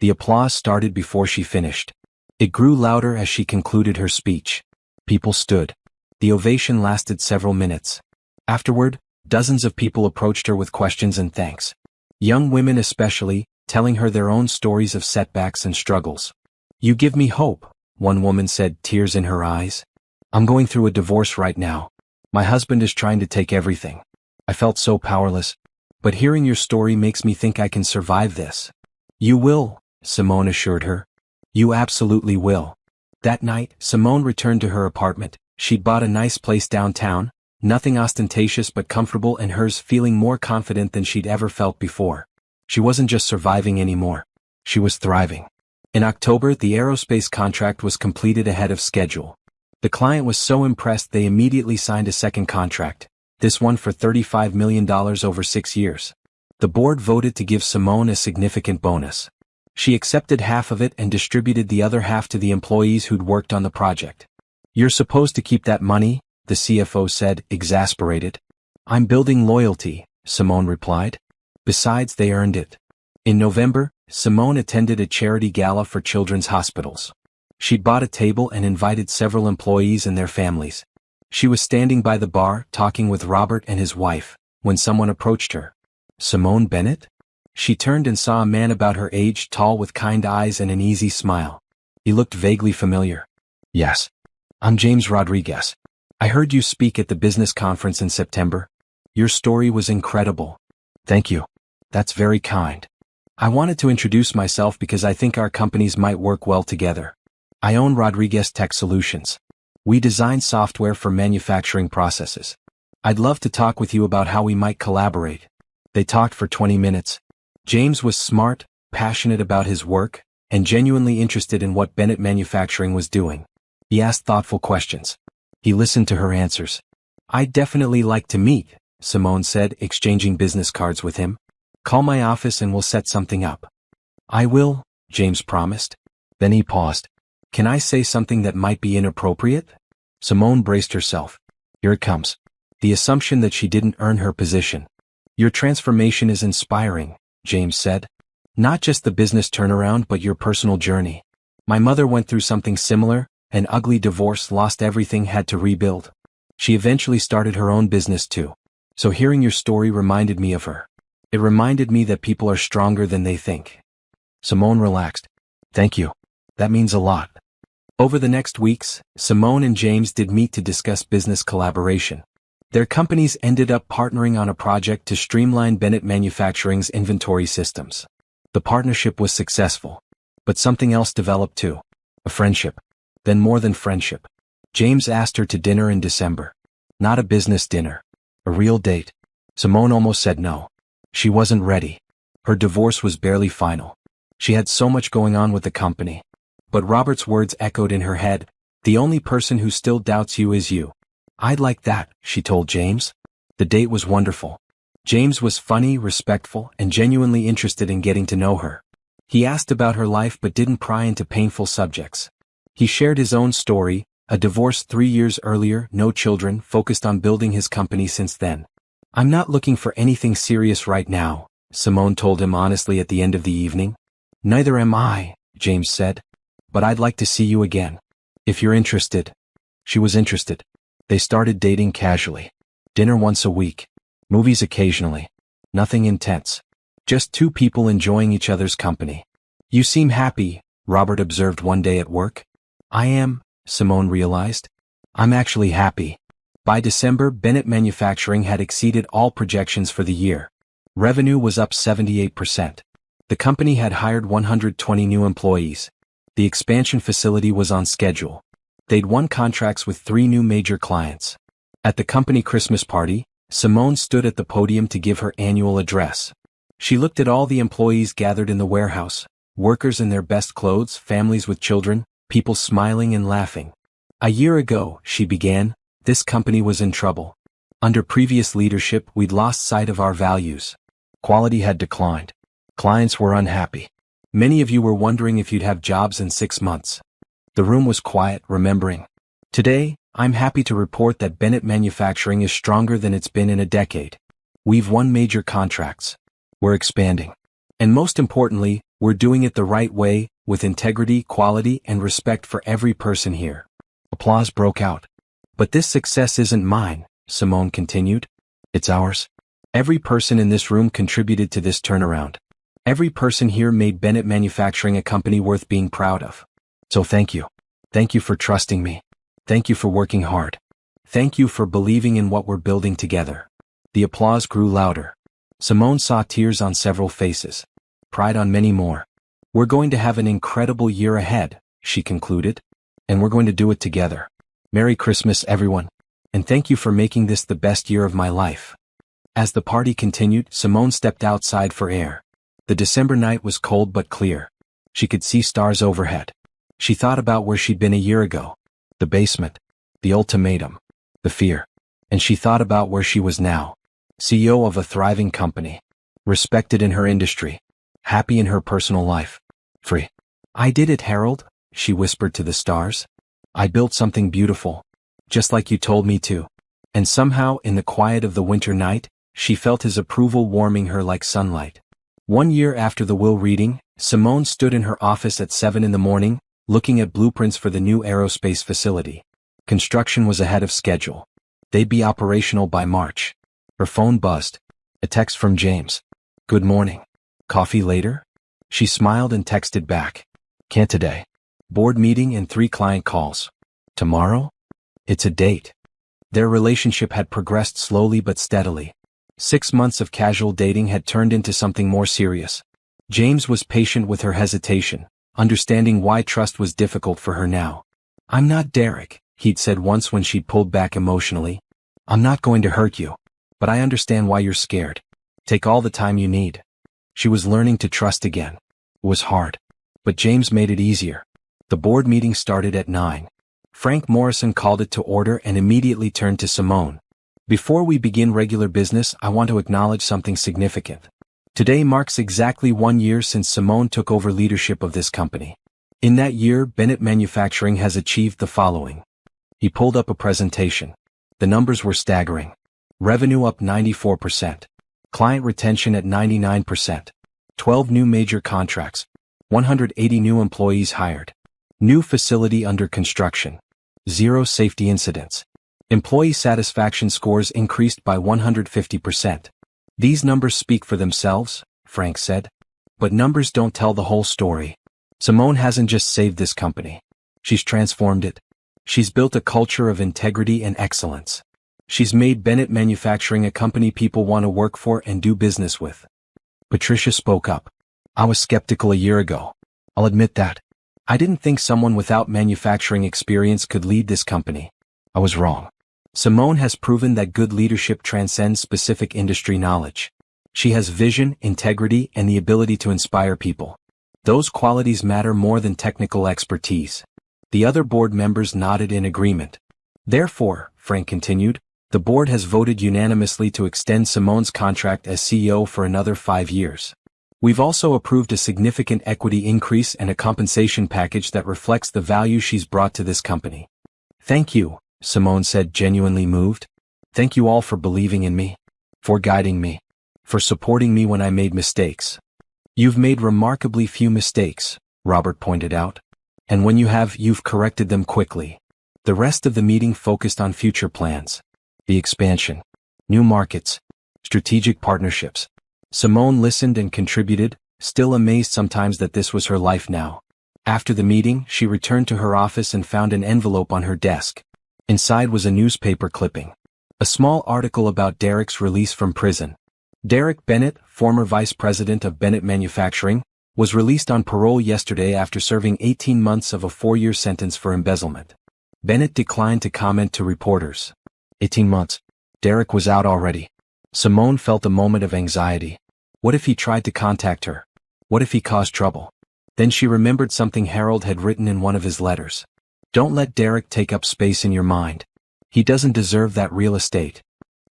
The applause started before she finished. It grew louder as she concluded her speech. People stood. The ovation lasted several minutes. Afterward, dozens of people approached her with questions and thanks. Young women especially, telling her their own stories of setbacks and struggles. You give me hope, one woman said, tears in her eyes. I'm going through a divorce right now. My husband is trying to take everything. I felt so powerless. But hearing your story makes me think I can survive this. You will, Simone assured her. You absolutely will. That night, Simone returned to her apartment. She'd bought a nice place downtown, nothing ostentatious but comfortable, and hers, feeling more confident than she'd ever felt before. She wasn't just surviving anymore. She was thriving. In October, the aerospace contract was completed ahead of schedule. The client was so impressed they immediately signed a second contract, this one for $35 million over 6 years. The board voted to give Simone a significant bonus. She accepted half of it and distributed the other half to the employees who'd worked on the project. You're supposed to keep that money, the CFO said, exasperated. I'm building loyalty, Simone replied. Besides, they earned it. In November, Simone attended a charity gala for children's hospitals. She'd bought a table and invited several employees and their families. She was standing by the bar, talking with Robert and his wife, when someone approached her. Simone Bennett? She turned and saw a man about her age, tall with kind eyes and an easy smile. He looked vaguely familiar. Yes. I'm James Rodriguez. I heard you speak at the business conference in September. Your story was incredible. Thank you. That's very kind. I wanted to introduce myself because I think our companies might work well together. I own Rodriguez Tech Solutions. We design software for manufacturing processes. I'd love to talk with you about how we might collaborate. They talked for 20 minutes. James was smart, passionate about his work, and genuinely interested in what Bennett Manufacturing was doing. He asked thoughtful questions. He listened to her answers. I'd definitely like to meet, Simone said, exchanging business cards with him. Call my office and we'll set something up. I will, James promised. Then he paused. Can I say something that might be inappropriate? Simone braced herself. Here it comes. The assumption that she didn't earn her position. Your transformation is inspiring, James said. Not just the business turnaround but your personal journey. My mother went through something similar, an ugly divorce, lost everything, had to rebuild. She eventually started her own business too. So hearing your story reminded me of her. It reminded me that people are stronger than they think. Simone relaxed. Thank you. That means a lot. Over the next weeks, Simone and James did meet to discuss business collaboration. Their companies ended up partnering on a project to streamline Bennett Manufacturing's inventory systems. The partnership was successful. But something else developed too. A friendship. Then more than friendship. James asked her to dinner in December. Not a business dinner. A real date. Simone almost said no. She wasn't ready. Her divorce was barely final. She had so much going on with the company. But Robert's words echoed in her head. The only person who still doubts you is you. I'd like that, she told James. The date was wonderful. James was funny, respectful, and genuinely interested in getting to know her. He asked about her life but didn't pry into painful subjects. He shared his own story, a divorce 3 years earlier, no children, focused on building his company since then. I'm not looking for anything serious right now, Simone told him honestly at the end of the evening. Neither am I, James said. But I'd like to see you again. If you're interested. She was interested. They started dating casually. Dinner once a week. Movies occasionally. Nothing intense. Just two people enjoying each other's company. You seem happy, Robert observed one day at work. I am, Simone realized. I'm actually happy. By December, Bennett Manufacturing had exceeded all projections for the year. Revenue was up 78%. The company had hired 120 new employees. The expansion facility was on schedule. They'd won contracts with 3 new major clients. At the company Christmas party, Simone stood at the podium to give her annual address. She looked at all the employees gathered in the warehouse, Workers in their best clothes, families with children, people smiling and laughing. A year ago, she began, this company was in trouble. Under previous leadership, we'd lost sight of our values. Quality had declined. Clients were unhappy. Many of you were wondering if you'd have jobs in 6 months. The room was quiet, remembering. Today, I'm happy to report that Bennett Manufacturing is stronger than it's been in a decade. We've won major contracts. We're expanding. And most importantly, we're doing it the right way, with integrity, quality, and respect for every person here. Applause broke out. But this success isn't mine, Simone continued. It's ours. Every person in this room contributed to this turnaround. Every person here made Bennett Manufacturing a company worth being proud of. So thank you. Thank you for trusting me. Thank you for working hard. Thank you for believing in what we're building together. The applause grew louder. Simone saw tears on several faces. Pride on many more. We're going to have an incredible year ahead, she concluded. And we're going to do it together. Merry Christmas, everyone. And thank you for making this the best year of my life. As the party continued, Simone stepped outside for air. The December night was cold but clear. She could see stars overhead. She thought about where she'd been a year ago. The basement. The ultimatum. The fear. And she thought about where she was now. CEO of a thriving company. Respected in her industry. Happy in her personal life. Free. I did it, Harold, she whispered to the stars. I built something beautiful. Just like you told me to. And somehow, in the quiet of the winter night, she felt his approval warming her like sunlight. 1 year after the will reading, Simone stood in her office at 7 in the morning, looking at blueprints for the new aerospace facility. Construction was ahead of schedule. They'd be operational by March. Her phone buzzed. A text from James. Good morning. Coffee later? She smiled and texted back. Can't today. Board meeting and 3 client calls. Tomorrow? It's a date. Their relationship had progressed slowly but steadily. 6 months of casual dating had turned into something more serious. James was patient with her hesitation, understanding why trust was difficult for her now. I'm not Derek, he'd said once when she'd pulled back emotionally. I'm not going to hurt you. But I understand why you're scared. Take all the time you need. She was learning to trust again. It was hard. But James made it easier. The board meeting started at 9. Frank Morrison called it to order and immediately turned to Simone. Before we begin regular business, I want to acknowledge something significant. Today marks exactly 1 year since Simone took over leadership of this company. In that year, Bennett Manufacturing has achieved the following. He pulled up a presentation. The numbers were staggering. Revenue up 94%. Client retention at 99%. 12 new major contracts. 180 new employees hired. New facility under construction. 0 safety incidents. Employee satisfaction scores increased by 150%. These numbers speak for themselves, Frank said. But numbers don't tell the whole story. Simone hasn't just saved this company. She's transformed it. She's built a culture of integrity and excellence. She's made Bennett Manufacturing a company people want to work for and do business with. Patricia spoke up. I was skeptical a year ago. I'll admit that. I didn't think someone without manufacturing experience could lead this company. I was wrong. Simone has proven that good leadership transcends specific industry knowledge. She has vision, integrity, and the ability to inspire people. Those qualities matter more than technical expertise. The other board members nodded in agreement. Therefore, Frank continued, the board has voted unanimously to extend Simone's contract as CEO for another 5 years. We've also approved a significant equity increase and a compensation package that reflects the value she's brought to this company. Thank you, Simone said, genuinely moved. Thank you all for believing in me, for guiding me, for supporting me when I made mistakes. You've made remarkably few mistakes, Robert pointed out. And when you have, you've corrected them quickly. The rest of the meeting focused on future plans. The expansion. New markets. Strategic partnerships. Simone listened and contributed, still amazed sometimes that this was her life now. After the meeting, she returned to her office and found an envelope on her desk. Inside was a newspaper clipping. A small article about Derek's release from prison. Derek Bennett, former vice president of Bennett Manufacturing, was released on parole yesterday after serving 18 months of a 4-year sentence for embezzlement. Bennett declined to comment to reporters. 18 months. Derek was out already. Simone felt a moment of anxiety. What if he tried to contact her? What if he caused trouble? Then she remembered something Harold had written in one of his letters. Don't let Derek take up space in your mind. He doesn't deserve that real estate.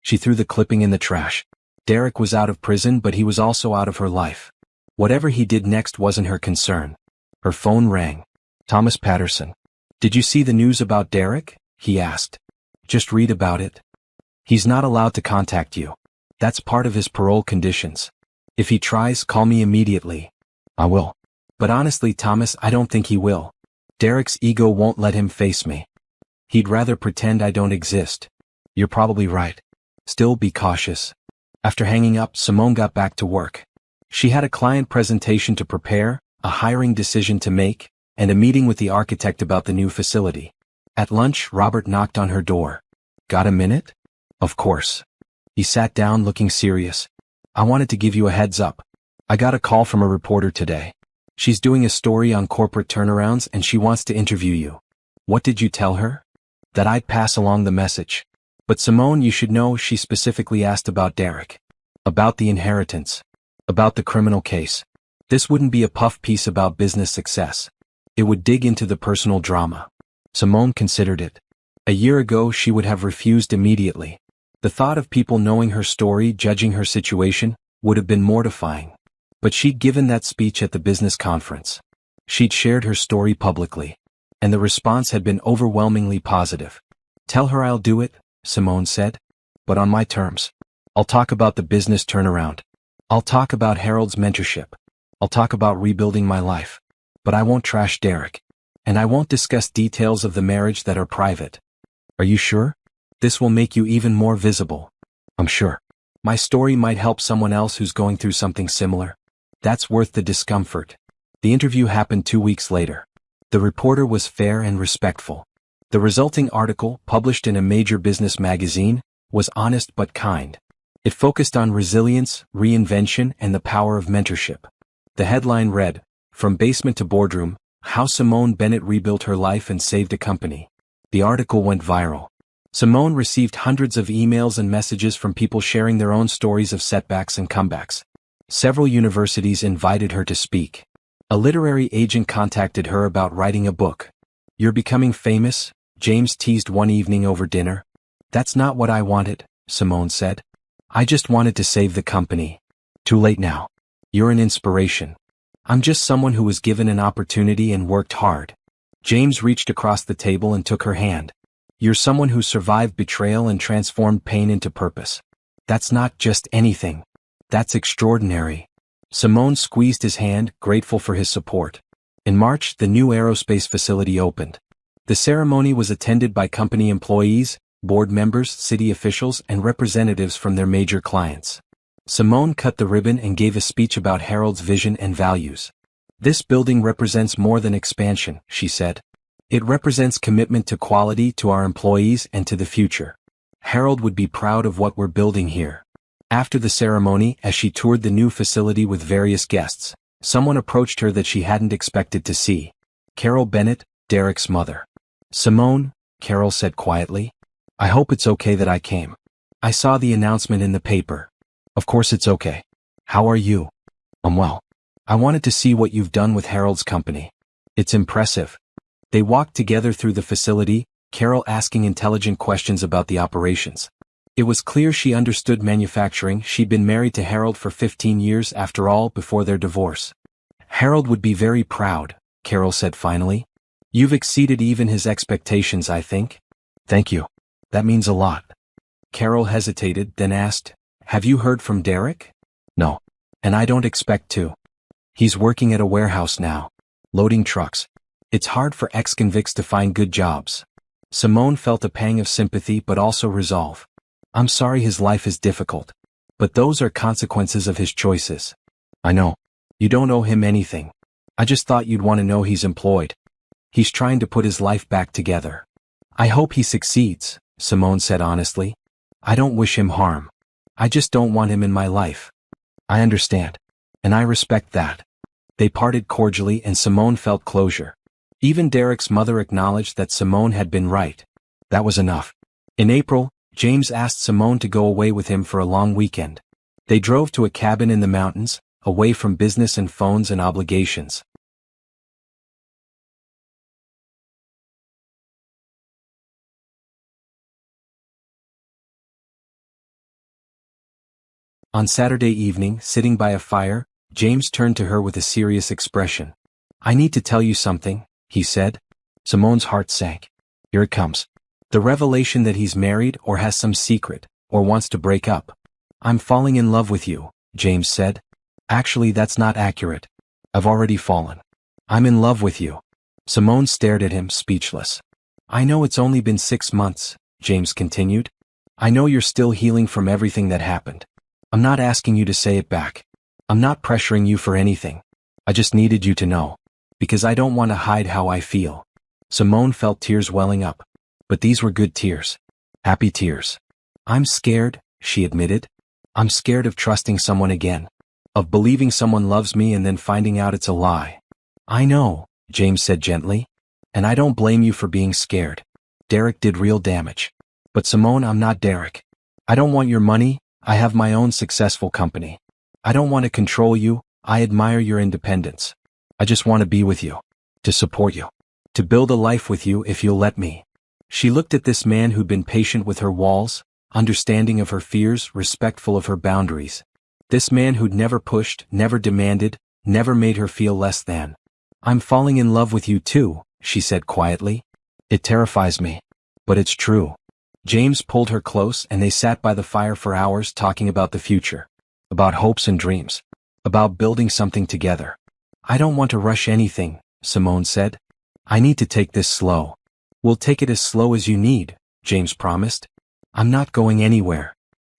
She threw the clipping in the trash. Derek was out of prison, but he was also out of her life. Whatever he did next wasn't her concern. Her phone rang. Thomas Patterson. Did you see the news about Derek? He asked. Just read about it. He's not allowed to contact you. That's part of his parole conditions. If he tries, call me immediately. I will. But honestly, Thomas, I don't think he will. Derek's ego won't let him face me. He'd rather pretend I don't exist. You're probably right. Still, be cautious. After hanging up, Simone got back to work. She had a client presentation to prepare, a hiring decision to make, and a meeting with the architect about the new facility. At lunch, Robert knocked on her door. Got a minute? Of course. He sat down looking serious. I wanted to give you a heads up. I got a call from a reporter today. She's doing a story on corporate turnarounds and she wants to interview you. What did you tell her? That I'd pass along the message. But Simone, you should know she specifically asked about Derek. About the inheritance. About the criminal case. This wouldn't be a puff piece about business success. It would dig into the personal drama. Simone considered it. A year ago she would have refused immediately. The thought of people knowing her story, judging her situation, would have been mortifying. But she'd given that speech at the business conference. She'd shared her story publicly. And the response had been overwhelmingly positive. Tell her I'll do it, Simone said. But on my terms. I'll talk about the business turnaround. I'll talk about Harold's mentorship. I'll talk about rebuilding my life. But I won't trash Derek. And I won't discuss details of the marriage that are private. Are you sure? This will make you even more visible. I'm sure. My story might help someone else who's going through something similar. That's worth the discomfort. The interview happened 2 weeks later. The reporter was fair and respectful. The resulting article, published in a major business magazine, was honest but kind. It focused on resilience, reinvention, and the power of mentorship. The headline read, From Basement to Boardroom, How Simone Bennett Rebuilt Her Life and Saved a Company. The article went viral. Simone received hundreds of emails and messages from people sharing their own stories of setbacks and comebacks. Several universities invited her to speak. A literary agent contacted her about writing a book. You're becoming famous, James teased one evening over dinner. That's not what I wanted, Simone said. I just wanted to save the company. Too late now. You're an inspiration. I'm just someone who was given an opportunity and worked hard. James reached across the table and took her hand. You're someone who survived betrayal and transformed pain into purpose. That's not just anything. That's extraordinary. Simone squeezed his hand, grateful for his support. In March, the new aerospace facility opened. The ceremony was attended by company employees, board members, city officials, and representatives from their major clients. Simone cut the ribbon and gave a speech about Harold's vision and values. This building represents more than expansion, she said. It represents commitment to quality, to our employees, and to the future. Harold would be proud of what we're building here. After the ceremony, as she toured the new facility with various guests, someone approached her that she hadn't expected to see. Carol Bennett, Derek's mother. Simone, Carol said quietly. I hope it's okay that I came. I saw the announcement in the paper. Of course it's okay. How are you? I'm well. I wanted to see what you've done with Harold's company. It's impressive. They walked together through the facility, Carol asking intelligent questions about the operations. It was clear she understood manufacturing. She'd been married to Harold for 15 years after all before their divorce. Harold would be very proud, Carol said finally. You've exceeded even his expectations, I think. Thank you. That means a lot. Carol hesitated, then asked, Have you heard from Derek? No. And I don't expect to. He's working at a warehouse now. Loading trucks. It's hard for ex-convicts to find good jobs. Simone felt a pang of sympathy but also resolve. I'm sorry his life is difficult. But those are consequences of his choices. I know. You don't owe him anything. I just thought you'd want to know he's employed. He's trying to put his life back together. I hope he succeeds, Simone said honestly. I don't wish him harm. I just don't want him in my life. I understand. And I respect that. They parted cordially and Simone felt closure. Even Derek's mother acknowledged that Simone had been right. That was enough. In April, James asked Simone to go away with him for a long weekend. They drove to a cabin in the mountains, away from business and phones and obligations. On Saturday evening, sitting by a fire, James turned to her with a serious expression. "I need to tell you something," he said. Simone's heart sank. Here it comes. The revelation that he's married or has some secret, or wants to break up. "I'm falling in love with you," James said. "Actually, that's not accurate. I've already fallen. I'm in love with you." Simone stared at him, speechless. "I know it's only been 6 months," James continued. "I know you're still healing from everything that happened. I'm not asking you to say it back. I'm not pressuring you for anything. I just needed you to know. Because I don't want to hide how I feel." Simone felt tears welling up. But these were good tears. Happy tears. "I'm scared," she admitted. "I'm scared of trusting someone again. Of believing someone loves me and then finding out it's a lie." "I know," James said gently. "And I don't blame you for being scared. Derek did real damage. But Simone, I'm not Derek. I don't want your money. I have my own successful company. I don't want to control you. I admire your independence. I just want to be with you. To support you. To build a life with you if you'll let me." She looked at this man who'd been patient with her walls, understanding of her fears, respectful of her boundaries. This man who'd never pushed, never demanded, never made her feel less than. "I'm falling in love with you too," she said quietly. "It terrifies me. But it's true." James pulled her close and they sat by the fire for hours talking about the future. About hopes and dreams. About building something together. "I don't want to rush anything," Simone said. "I need to take this slow." "We'll take it as slow as you need," James promised. "I'm not going anywhere."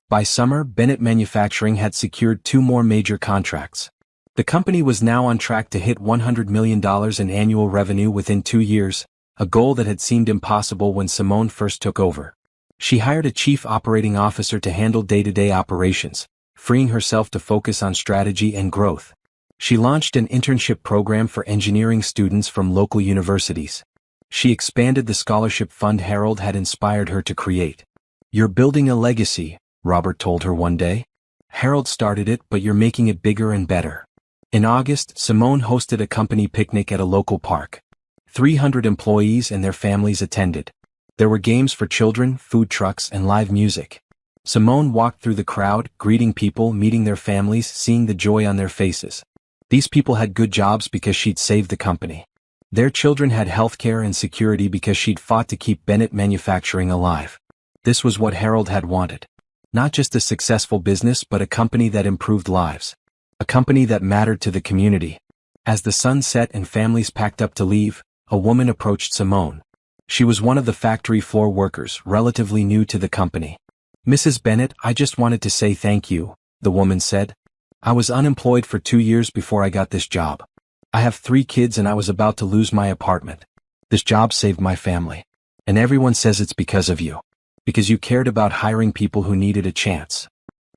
By summer, Bennett Manufacturing had secured 2 more major contracts. The company was now on track to hit $100 million in annual revenue within 2 years, a goal that had seemed impossible when Simone first took over. She hired a chief operating officer to handle day-to-day operations, freeing herself to focus on strategy and growth. She launched an internship program for engineering students from local universities. She expanded the scholarship fund Harold had inspired her to create. "You're building a legacy," Robert told her one day. "Harold started it, but you're making it bigger and better." In August, Simone hosted a company picnic at a local park. 300 employees and their families attended. There were games for children, food trucks, and live music. Simone walked through the crowd, greeting people, meeting their families, seeing the joy on their faces. These people had good jobs because she'd saved the company. Their children had healthcare and security because she'd fought to keep Bennett Manufacturing alive. This was what Harold had wanted. Not just a successful business but a company that improved lives. A company that mattered to the community. As the sun set and families packed up to leave, a woman approached Simone. She was one of the factory floor workers, relatively new to the company. "Mrs. Bennett, I just wanted to say thank you," the woman said. "I was unemployed for 2 years before I got this job. I have 3 kids and I was about to lose my apartment. This job saved my family. And everyone says it's because of you. Because you cared about hiring people who needed a chance."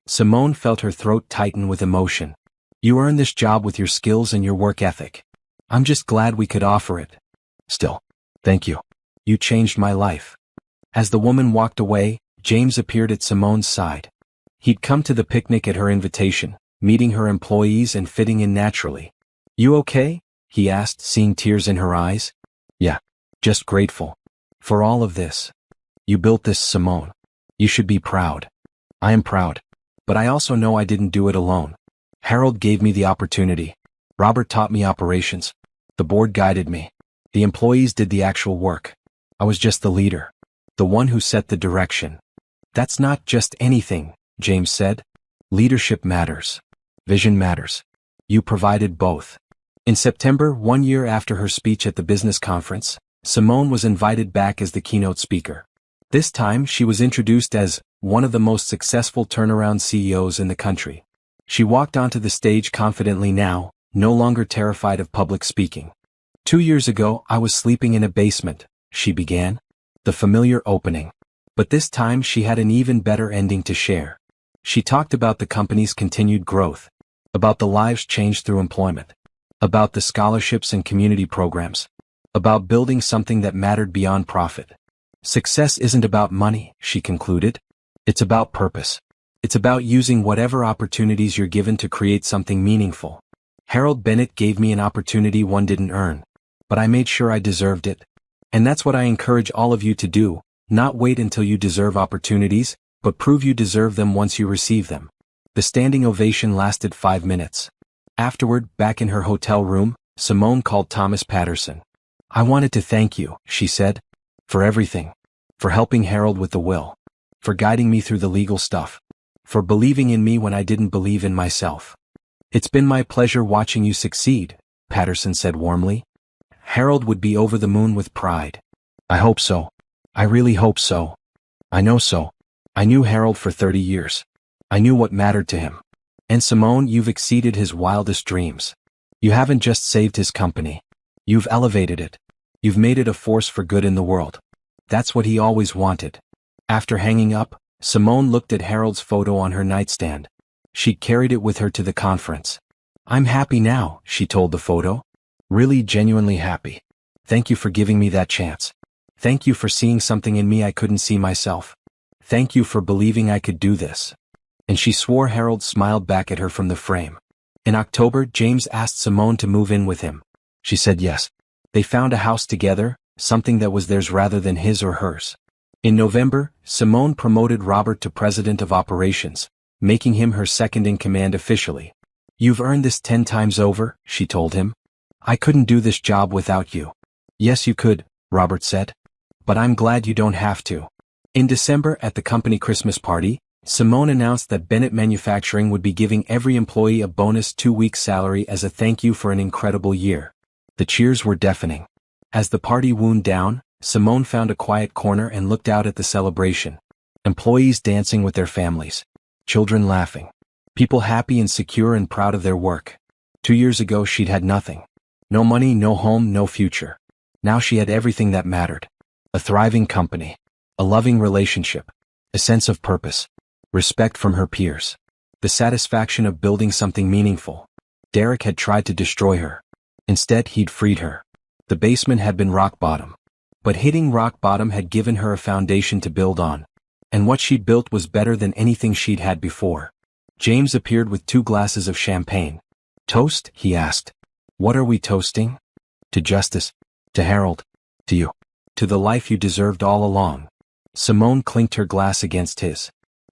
Simone felt her throat tighten with emotion. "You earned this job with your skills and your work ethic. I'm just glad we could offer it. Still, thank you. You changed my life." As the woman walked away, James appeared at Simone's side. He'd come to the picnic at her invitation, meeting her employees and fitting in naturally. "You okay?" he asked, seeing tears in her eyes. "Yeah, just grateful. For all of this. You built this, Simone. You should be proud." "I am proud. But I also know I didn't do it alone. Harold gave me the opportunity. Robert taught me operations. The board guided me. The employees did the actual work. I was just the leader. The one who set the direction." "That's not just anything," James said. "Leadership matters. Vision matters. You provided both." In September, 1 year after her speech at the business conference, Simone was invited back as the keynote speaker. This time she was introduced as one of the most successful turnaround CEOs in the country. She walked onto the stage confidently now, no longer terrified of public speaking. "2 years ago, I was sleeping in a basement," she began. The familiar opening. But this time she had an even better ending to share. She talked about the company's continued growth. About the lives changed through employment. About the scholarships and community programs. About building something that mattered beyond profit. "Success isn't about money," she concluded. "It's about purpose. It's about using whatever opportunities you're given to create something meaningful. Harold Bennett gave me an opportunity one didn't earn. But I made sure I deserved it. And that's what I encourage all of you to do, not wait until you deserve opportunities, but prove you deserve them once you receive them. The standing ovation lasted 5 minutes. Afterward, back in her hotel room, Simone called Thomas Patterson. "I wanted to thank you," she said. "For everything. For helping Harold with the will. For guiding me through the legal stuff. For believing in me when I didn't believe in myself." "It's been my pleasure watching you succeed," Patterson said warmly. Harold would be over the moon with pride. "I hope so. I really hope so. I know so. I knew Harold for 30 years. I knew what mattered to him. And Simone, you've exceeded his wildest dreams. You haven't just saved his company. You've elevated it. You've made it a force for good in the world. That's what he always wanted." After hanging up, Simone looked at Harold's photo on her nightstand. She'd carried it with her to the conference. "I'm happy now," she told the photo. "Really genuinely happy. Thank you for giving me that chance. Thank you for seeing something in me I couldn't see myself. Thank you for believing I could do this." And she swore Harold smiled back at her from the frame. In October, James asked Simone to move in with him. She said yes. They found a house together, something that was theirs rather than his or hers. In November, Simone promoted Robert to president of operations, making him her second-in-command officially. "You've earned this 10 times over," she told him. "I couldn't do this job without you." "Yes, you could," Robert said. "But I'm glad you don't have to." In December, at the company Christmas party, Simone announced that Bennett Manufacturing would be giving every employee a bonus 2-week salary as a thank you for an incredible year. The cheers were deafening. As the party wound down, Simone found a quiet corner and looked out at the celebration. Employees dancing with their families. Children laughing. People happy and secure and proud of their work. 2 years ago she'd had nothing. No money, no home, no future. Now she had everything that mattered. A thriving company. A loving relationship. A sense of purpose. Respect from her peers. The satisfaction of building something meaningful. Derek had tried to destroy her. Instead, he'd freed her. The basement had been rock bottom. But hitting rock bottom had given her a foundation to build on. And what she'd built was better than anything she'd had before. James appeared with 2 glasses of champagne. "Toast?" he asked. "What are we toasting?" "To justice. To Harold. To you. To the life you deserved all along." Simone clinked her glass against his.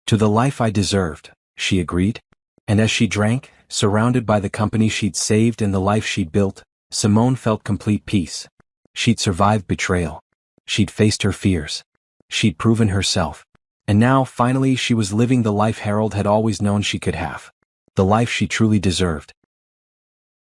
"To the life I deserved," she agreed. And as she drank, surrounded by the company she'd saved and the life she'd built, Simone felt complete peace. She'd survived betrayal. She'd faced her fears. She'd proven herself. And now, finally, she was living the life Harold had always known she could have. The life she truly deserved.